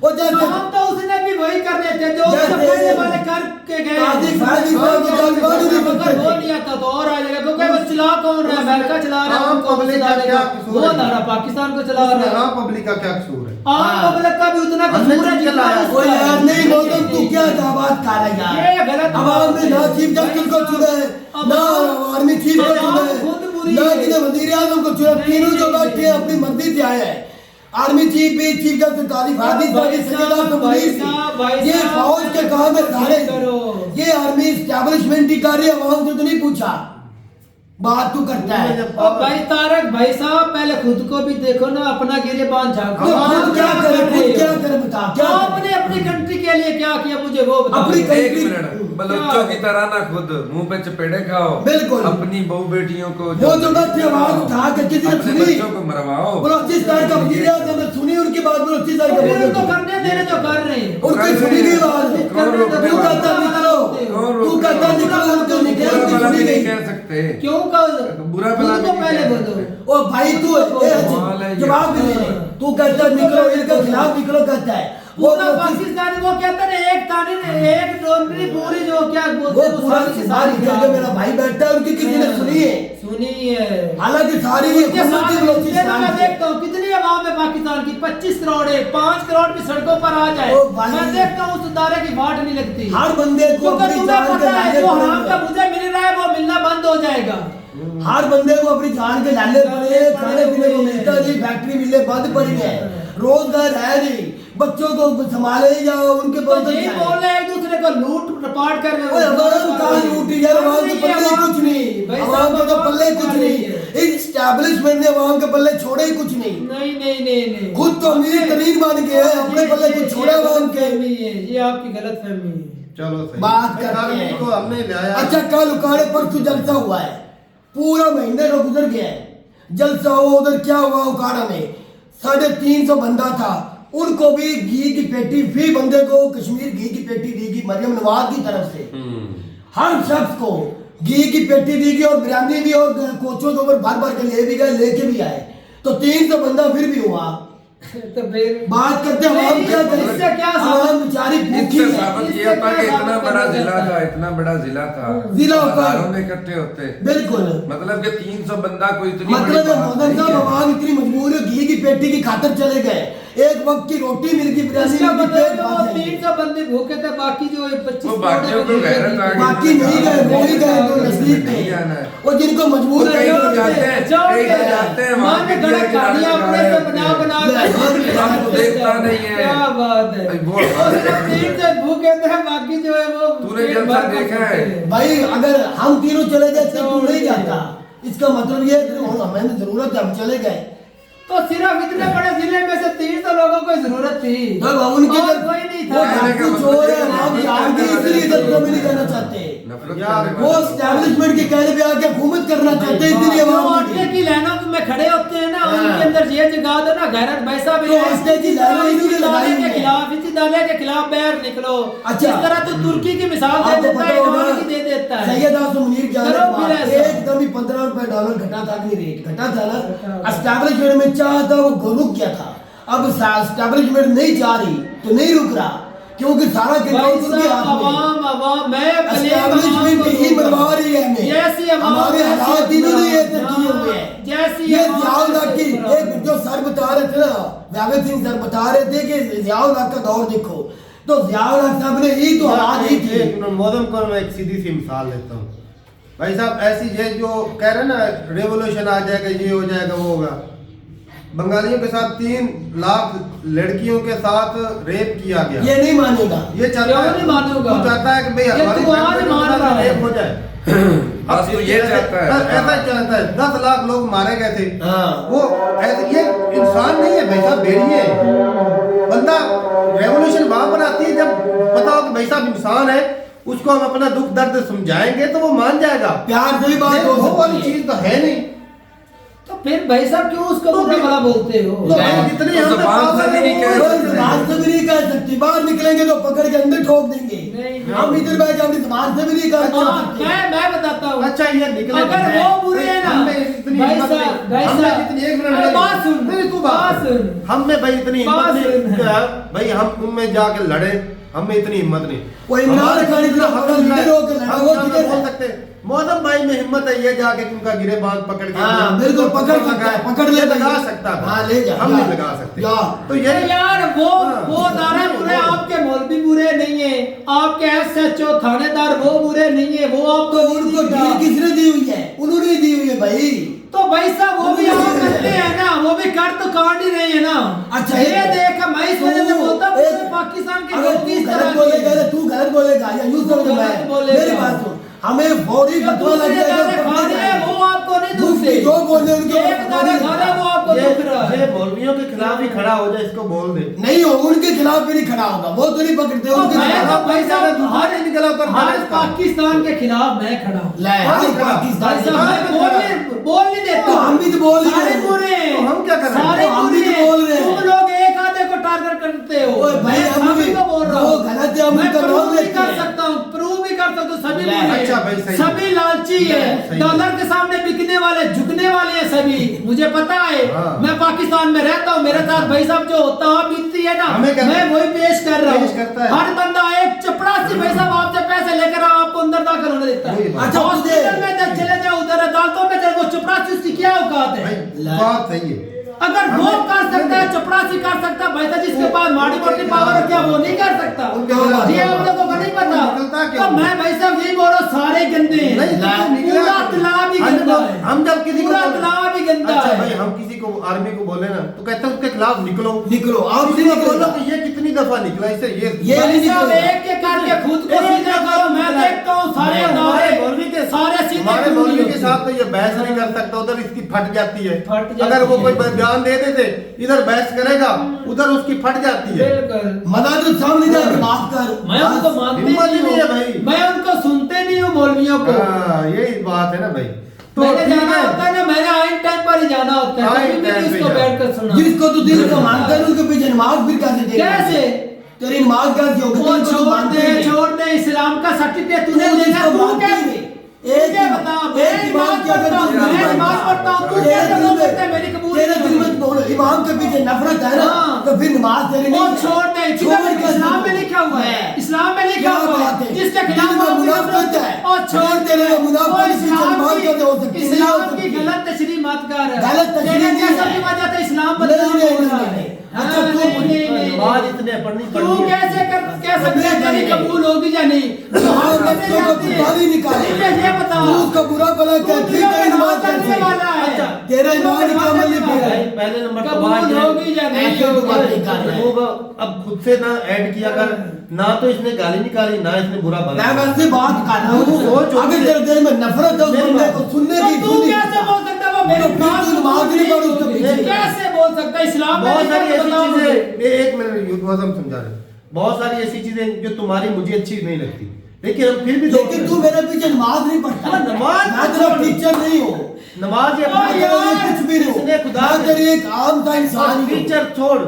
वो जैसे हम तो उसने भी वही करने थे जो उससे जैसे- पहले वाले करके गए। काजी फाजी साहब को जान बाड़ी नहीं अगर सकते वो थे। नहीं आता तो और आ जाएगा, क्योंकि वो चला कौन रहा है? अमेरिका चला रहा है, आम उनको पब्लिक का चला क्या रहा है। कसूर वो है? धारा पाकिस्तान को चला रहा है। आम पब्लिक का क्या कसूर है? आम पब्लिक का भी उतना हमने कसूर है चुन के जितना लाया। उसका वो यार है। नहीं मौसम तू क्या बात कर रहा है ये गलत अवाम बात ने ना है। चीफ जस्टिस को चुना है, ना आर्मी चीफ को चुना खुद है, बुरी ना है। किसी वजीर आजम को चुना। तीनों जो बैठे हैं अपनी मर्जी से आए हैं। आर्मी चीफ भी चीफ जस्टिस तारीफ हादी ये फौज के काम है सारे। ये आर्मी एस्टैब्लिशमेंट ही कर रही है, आवाम से तो नहीं पूछा। बात तू करता है। और भाई तारक भाई साहब पहले खुद को भी देखो ना, अपना गिरेबान झांको। खुद क्या करे, खुद क्या करे बता क्या करे? आपने अपनी कंट्री के लिए क्या किया मुझे वो बताओ। अपनी एक कंट्री मिनट बलोचों की तरह ना खुद मुंह पे चपेड़े खाओ। बिल्कुल। अपनी बहू बेटियों को वो जो बैठे आवाज उठा के किसी ने अपने सुनी, बच्चों को मरवाओ। बलोचिस्तान का वजीर आज़म ने सुनी, उनकी बात बलोचिस्तान का फिर उनको वजीर करने देने तो कर रहे हैं। उनकी सुनी गई बात। कौन रोकने तू वाला? कहता निकलो, कौन तू रोकने कहता वाला? निकलो, उनको निकल बुरा की भला सुनी भी नहीं गई। कह सकते। क्यों कर बुरा भला भी तो नहीं पहले कह बोलो। सकते। ओ भाई तू कमाल है ये। जवाब भी ले ले। तू कहता निकलो, इनके खिलाफ निकलो कहता है। वो पूरा पाकिस्तानी वो कहते हैं एक तानी ने एक डोनरी पूरी जो क्या बोलते वो हैं पूरा सारी करके मेरा भाई बैठा है, उनकी किसी ने सुनी है। सुनी है। हालांकि सारी उसके साथ मैं देखता हूँ कितनी की 25 करोड़ है, 5 करोड़ भी सड़कों पर आ जाए, ओ भाई। मैं देखता हूँ उस दायरे की वाट नहीं लगती। हर बंदे को क्योंकि अपनी तुम्हें जान के पता है लाले जो पड़े हराम का हैं। मुझे मिल रहा है वो मिलना बंद हो जाएगा। हर बंदे को अपनी जान के लाले पड़े, खाने पीने को मिलता नहीं, फैक्ट्री मिलने बंद पड़ी है, रोजगार है नहीं, बच्चों को संभाले ही जाओ, उनके तो पास यही बोल रहे हैं एक दूसरे को लूट रपाट कर रहे हो। अवाम कहाँ लूटी यार, अवाम के पल्ले ही कुछ नहीं, भाई अवाम साहब, के तो पल्ले ही कुछ अवाम नहीं, है। एक एस्टैब्लिशमेंट ने अवाम के पल्ले छोड़े ही कुछ नहीं, नहीं खुद तो अमीर तरीन बन गए हैं, अपने पल्ले कुछ छोड़ा अवाम के। ये आपकी गलत फहमी है। चलो सही बात करते गारमेंट हैं। को हमने लाया। अच्छा कल उकाड़े पर तो जलसा हुआ है, पूरा महीने का गुजर गया है, जलसा हुआ, उधर क्या हुआ उकाड़ा में 350 बंदा था, उनको भी घी की पेटी, भी बंदे को कश्मीर घी की पेटी दी गई मरियम नवाज की तरफ से, हर शख्स को घी की पेटी दी गई और बिरयानी भी, और कोचों के ऊपर भर भर के ले भी गए, लेके भी आए, तो 300 बंदा फिर भी हुआ। तो फिर बात करते हैं हम क्या करें, इससे क्या आवाम बेचारी भूखी इससे है। साबित ये होता कि इतना बड़ा जिला था, इतना बड़ा जिला था, जिला होता है। हजारों में इकट्ठे होते, बिल्कुल, मतलब कि 300 बंदा कोई इतनी मतलब बड़ी है बात मौदन नहीं साहब, है। अवाम इतनी मजबूर है, घी की पेटी की खातिर चले गए, एक वक्त की रोटी मिल गई, बिरयानी इसका मिल गई, मतलब पेट वो भर जाएंगे। 300 बंदे भूखे थे, बाकी जो 25 वो बाकियों को गैरत आ गई। बाकी नहीं गए, वो ही गए जो नजदीक नहीं थे, आना है। और जिनको मजबूर वो कहीं है, तो जाते हैं, कहीं तो जाते हैं, वहाँ माँ ने पे गड़ा दिया गाड़ियाँ गिरा अपने रहे से होते बना हैं। बना हम तो देखता नहीं है। क्या बात है। भाई वो और सिर्फ 300 भूखे थे, बाकी जो है वो तूने पेट जलसा भर कर देखा है? सोते हैं। भाई अगर हम तीनों चले जाते तू नहीं जाता, इसका मतलब ये है कि हमें जरूरत है, हम चले गए, तो सिर्फ इतने बड़े जिले में से 300 लोगों को जरूरत थी, तब उनके और जब कोई नहीं वो था। डाकू चोर है, हम जान के इसलिए इधर कमी नहीं करना चाहते, नफरत यार, करने वो वाले। एस्टैब्लिशमेंट के कहने पे आके हुकूमत करना चाहते हैं, इसलिए जो अवाम आटे नहीं। की लाइनों में खड़े होते हैं ना, हाँ। उनके अंदर ये जगा दो ना गैरत, वैसा भी तो है। आटे की लाइनें इसी इन्होंने दाले लगाई के हैं। खिलाफ, इसी दाले के खिलाफ बाहर निकलो। अच्छा। इस तरह तो तुर्की की मिसाल दे आपको देता पता है, होगा, ईरान की दे देता है। सैयद आसम मुनीर क्या करो फिर ऐसा। एकदम ही $15 घटा था, नहीं रेट घटा था ना, एस्टैब्लिशमेंट में चाह था वो रुक गया था, अब एस्टैब्लिशमेंट नहीं जा रही तो नहीं रुक रहा, क्योंकि सारा कंट्रोल उनके हाथ में है। अवाम मैं एस्टैब्लिशमेंट ही मरवा रही है हमें, जैसी अवाम हमारे वैसी हालात इन्होंने ये तक हाँ, किए हुए हैं। जैसी ये अवाम जियाउल हक वैसी की बराबर। एक जो सर बता रहे थे ना, जावेद सिंह सर बता रहे थे कि जियाउल हक का दौर देखो, तो जियाउल हक साहब ने ही तो हालात ही थी। एक मिनट, मोदम को मैं एक सीधी सी मिसाल देता हूँ। भाई साहब ऐसी ये जो कह रहे हैं ना रेवोल्यूशन आ जाएगा, ये हो जाएगा, वो होगा, बंगालियों के साथ 3 लाख लड़कियों के साथ रेप किया गया, ये नहीं मानेगा, ये चाहता क्यों है, नहीं मानूंगा? वो चाहता है कि भाई ये हमारी तू आज फैमिली मान के रहा साथ है। रेप हो जाए। बस तो ये चाहता है। ऐसा चाहता है। 10 लाख लोग मारे गए थे, हाँ। वो ऐसे, ये इंसान नहीं है भाई साहब, भेड़िए है। बंदा रेवोल्यूशन वहां पर आती है जब पता हो कि भाई साहब इंसान है, उसको हम अपना दुख दर्द समझाएंगे तो वो मान जाएगा। प्यार से ही बात ये हो वो वाली सकती है। चीज तो है नहीं। तो फिर भाई साहब क्यों उसको तो बुरा फिर- भला बोलते हो? तो भाई जितनी तो हम तक जबान से पावर भी है, नहीं कह वो- सकते। जबान से भी नहीं कह सकती, बाहर निकलेंगे तो पकड़ के अंदर ठोक देंगे, नहीं, हम इधर बैठ के अपनी जबान से भी नहीं कह हाँ, सकते। मैं बताता हूँ। अच्छा ये निकले अगर मैं- वो बुरे हैं ना, हमने इतनी भाई हिम्मत साहब, नहीं- भाई हमने साहब, जितनी एक मिनट अरे मेरी- बात सुन, मेरी तू बात बात सुन। हमने भाई इतनी हिम्मत बात नहीं सुन। किया, भाई हम उनमें जाके लड़े, हमें इतनी हिम्मत नहीं। वो इमरान खान इतना बड़ा लीडर हो के लड़ा, हम वो क्या किधर बोल है? सकते हैं? मौसम भाई में हिम्मत है ये जाके उनका गिरे बांध पकड़ के हाँ, बिल्कुल पकड़ सकता है, पकड़ ले लगा भाई। सकता था। हाँ, ले जा, हम जा। नहीं लगा सकते। जा। तो ये अरे यार वो हाँ। दारा बुरे, आपके मौलवी बुरे नहीं है, आपके एसएचओ थानेदार वो बुरे नहीं है, वो आपको तो उनको ढील किसने दी हुई है? उन्होंने दी हुई है भाई। तो भाई साहब वो भी आप करते हैं ना, वो भी कर तो कांड ही रहे हैं ना। अच्छा, ये एक- देख मैं इस वजह से बोलता हूँ एक- पाकिस्तान के अगर लोग तू इस गलत तरह बोलेगा के ना, तू गलत बोलेगा या यूं समझ गलत मैं, बोलेगा। मेरी बात सुन, हमें फौरी जो फतवा लग दूसरे जाएगा, दारे पकड़े खा रहे हैं, जाएंगे। वो आपको नहीं मुफ्ती दुखते। जो बोल रहे हैं उनके एक दारा खा रहा है वो आपको दुख रहा है। ये मौलवियों के खिलाफ ही खड़ा हो जाए, इसको बोल दे। नहीं हो, उनके खिलाफ भी नहीं खड़ा होगा, वो तो नहीं पकड़ते तो उनके मैं खिलाफ। तो भाई साहब दूसरे नहीं गला कर हर देना। पाकिस्तान के खिलाफ मैं खड़ा हूँ। ले हाँ, हम खड़ा। पाकिस्तान भाई साहब मैं बोल नहीं देता। तो हम भी तो बोल ही रहे सारे हैं। बुरे हैं। तो हम क्या कर रहे हैं? सारे तो हम भी बुरे तो हैं। बोल रहे हैं। तुम लोग एक आधे को टारगेट करते हो। ओए भाई, मैं हम सभी भी- को बोल रहा वो हूँ। गलत है, हम मैं उनका प्रूव नाम भी लेते कर हैं। सकता हूँ, प्रूव भी कर सकता हूँ, सभी ले, बुरे हैं। अच्छा भाई, सही है। सभी लालची है, सही है। डॉलर के सामने बिकने वाले, झुकने वाले हैं सभी। मुझे पता है, हाँ। मैं पाकिस्तान में रहता हूँ, मेरे साथ भाई साहब जो होता है बीतती है ना, हमें क्या- मैं वही पेश कर रहा पेश करता हूँ। है। हर बंदा एक चपड़ासी भाई साहब आपसे पैसे लेकर आपको अंदर दाखिल होने देता वही है। बात। अच्छा, हॉस्पिटल में जब चले जाओ, उधर अदालतों में चले, वो चपड़ासी उसकी क्या औकात है? भाई बात सही है। अगर वो कर सकता है, चपरासी कर सकता है, वैसे जिसके पास माड़ी मोटी पावर है क्या वो नहीं कर सकता? जी आप लोगों को नहीं पता। तो मैं वैसे यही बोल रहा हूँ, सारे गंदे हैं, पूरा तालाब ही गंदा है। हम जब किसी पूरा तालाब ही गंदा अच्छा है। भाई, हम किसी को आर्मी को बोले ना तो कहते हैं उसके खिलाफ निकलो निकलो, आप किसी को निकलो। बोलो कि ये कितनी दफा निकला इससे ये भाई साहब, एक एक करके खुद को सीधा करो। मैं देखता हूँ सारे हमारे अदारे मौलवी के सारे सीधे हमारे कबूल मौलवी के होते साथ तो ये बहस नहीं कर सकता, उधर इसकी फट जाती है। फट जाती अगर वो है। कोई बयान दे देते इधर बहस करेगा उधर उसकी फट जाती है। बिल्कुल। मदद सामने जाके बात कर। मैं उनको मानते हिम्मत नहीं नहीं है हूँ भाई। मैं उनको सुनते नहीं हूँ मौलवियों को। हाँ, यही बात है ना भाई। तो मैंने ठीक जाना है। होता है ना, मैंने आइन टाइम पर ही जाना होता है, आइन कभी भी टाइम पे इसको जाओ। बैठ कर सुना। जिसको तू दिल का मानता है उसके पीछे नमाज फिर कैसे दे? कैसे? तेरी नमाज कैसी होगी? वो जिसको तू मानते ही नहीं। छोड़ दे, इस्लाम का सर्टिफिकेट तूने तू लेना, जिसको तू मानते ही कैसे? नहीं। मुझे बता, मैं नमाज पढ़ता हूँ, मैं नमाज पढ़ता हूँ, तू कैसे बोल सकता है मेरी कबूल तेरे नहीं दिल में होगी? बोलो इमाम के पीछे नफरत है ना, हाँ। तो फिर नमाज तेरी वो नहीं है। छोड़ दे, छोड़ किधर कैसे इस्लाम में दो? लिखा हुआ है, इस्लाम में लिखा क्या हुआ बात है, है? जिसके दिल खिलाफ में आप मुनाफिकत है। और छोड़ दे, तेरे में मुनाफिकत वो है, पीछे इस्लाम नमाज की- कैसे हो सकती है? नहीं हो इस्लाम की सकती। गलत तशरीह मत कर। गलत तशरीह तेरे नहीं जैसा है। की वजह से इस्लाम नहीं, बदनाम नहीं, हो रहा नहीं, है। नहीं। हाँ, अच्छा, तू नहीं, नहीं, नहीं, नमाज नहीं। इतने पढ़नी तू पड़नी है। कैसे कह सकते है तेरी कबूल होगी या नहीं? तो हाँ, हम कैसे बच्चों को जानते हैं? गाली निकाले। मुझे ये बता, तू उसका बुरा भला तू कहती दिलों है, में नमाज नमाज कैसे? पढ़ने वाला है। अच्छा, तेरा ईमान दिलों में का अमल नहीं नमाज किया पढ़ने है। वाला है। पहले नंबर तो कबूल बात ये- होगी या नहीं ऐसे तो होगी? बात नहीं कर रहे। वो अब खुद से ना ऐड किया कर, ना तो इसने गाली निकाली ना इसने बुरा भला। मैं वैसे बात कर रहा हूँ। सोच अगर तेरे दिल में नफरत है उस मेरी बंदे बात- को सुनने तो की, तू सुनने की। कैसे बोल सकता है वो मेरी तो फिर बात तू नमाज नहीं पढ़ उसके होगी? पीछे। कैसे बोल सकता है? इस्लाम में बहुत लिखा सारी है, ऐसी बताओ मुझे। चीजें, ये एक मिनट युद्धवादम समझा रहे, बहुत सारी ऐसी चीजें जो तुम्हारी मुझे अच्छी नहीं लगती, लेकिन हम फिर भी लेकिन तू मेरे पीछे नमाज नहीं पढ़ता। हाँ, नमाज मैं तेरा टीचर नहीं हूँ। नमाज ये हाँ, अपनी यार, जगह है, कुछ भी नहीं इसने हूँ। खुदा मैं तेरी एक आम सा इंसान हूँ। टीचर छोड़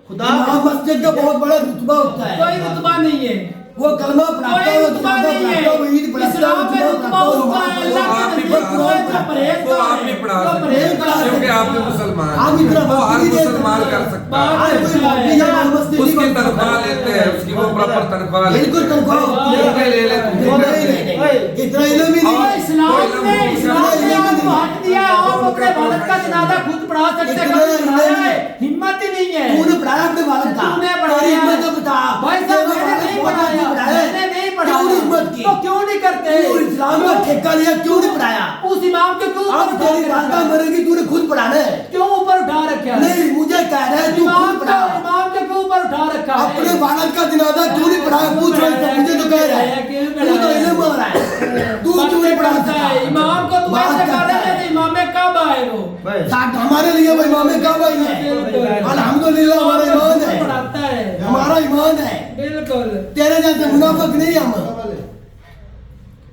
खुदा इमाम मस्जिद का बहुत बड़ा रुतबा होता है। कोई रुतबा नहीं है, वो कलमा पढ़ाता कोई है, वो रुतबा जनाजा नहीं पढ़ाता है, वो ईद है। पढ़ाता है, इस्लाम वो में जुमा रुतबा पढ़ाता है, वो उसका नमाज है, पढ़ाता है। अल्लाह के आप नहीं नबी पढ़ा को जो परहेज वो आप नहीं पढ़ा जो सकते परहेज करा क्योंकि आप भी सकता है। मुसलमान आप हैं। इतना वो हर वक्त भी नहीं मुसलमान करते। कर सकता बात है। आज कोई मौलवी या इमाम मस्जिद नहीं उसकी बनता। तनख्वाह लेते हैं, उसकी वो प्रॉपर तनख्वाह लेते बिल्कुल हैं। तनख्वाह होती है। ठीक है, ले ले तू भी नहीं, कर ले। नहीं, नहीं। इतना इल्म ही नहीं और है। इस्लाम ने आपको हक दिया, आप अपने वालिद का जनाजा खुद पढ़ा सकते हैं, कभी पढ़ाया है? हिम्मत ही नहीं है। तूने पढ़ाया अपने वालिद का। तूने तेरी पढ़ाया हिम्मत तो बता। भाई साहब, मैंने नहीं पढ़ाया, मैंने नहीं पढ़ाया। क्यों हिम्मत की? तो क्यों नहीं करते? तू इस्लाम का ठेका लिया, क्यों नहीं पढ़ाया? उस इमाम के क्यों अब ऊपर तेरी उठा वालदा रखा है? मरेगी, तूने खुद पढ़ाना है। क्यों ऊपर उठा रखा है? नहीं, मुझे कह रहा है तू इमाम खुद का पढ़ा। इमाम के क्यों ऊपर उठा रखा है? अपने वालिद का जनाजा क्यों नहीं पढ़ाया? पूछ रहा है, मुझे तो कह रहा है। तू तो इल्म आ रहा है। तू क्यों नहीं पढ़ा सकता? इमाम को तू बात ऐसे करता कर रहे है। थे, इमाम कब आए वो? भाई साथ हमारे लिए वो इमाम काबा ही है। अल्हम्दुलिल्लाह हमारा ईमान है, पढ़ाता है, हमारा ईमान है। बिल्कुल। तेरे जैसे मुनाफिक नहीं हम।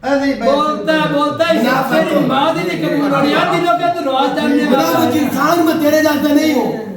अरे भाई बोलता है इससे बात ही नहीं कबूल हो रही यार, दिलों के तो राज जानने वाला मुनाफिक है। इंसान में तेरे जैसा नहीं हूँ।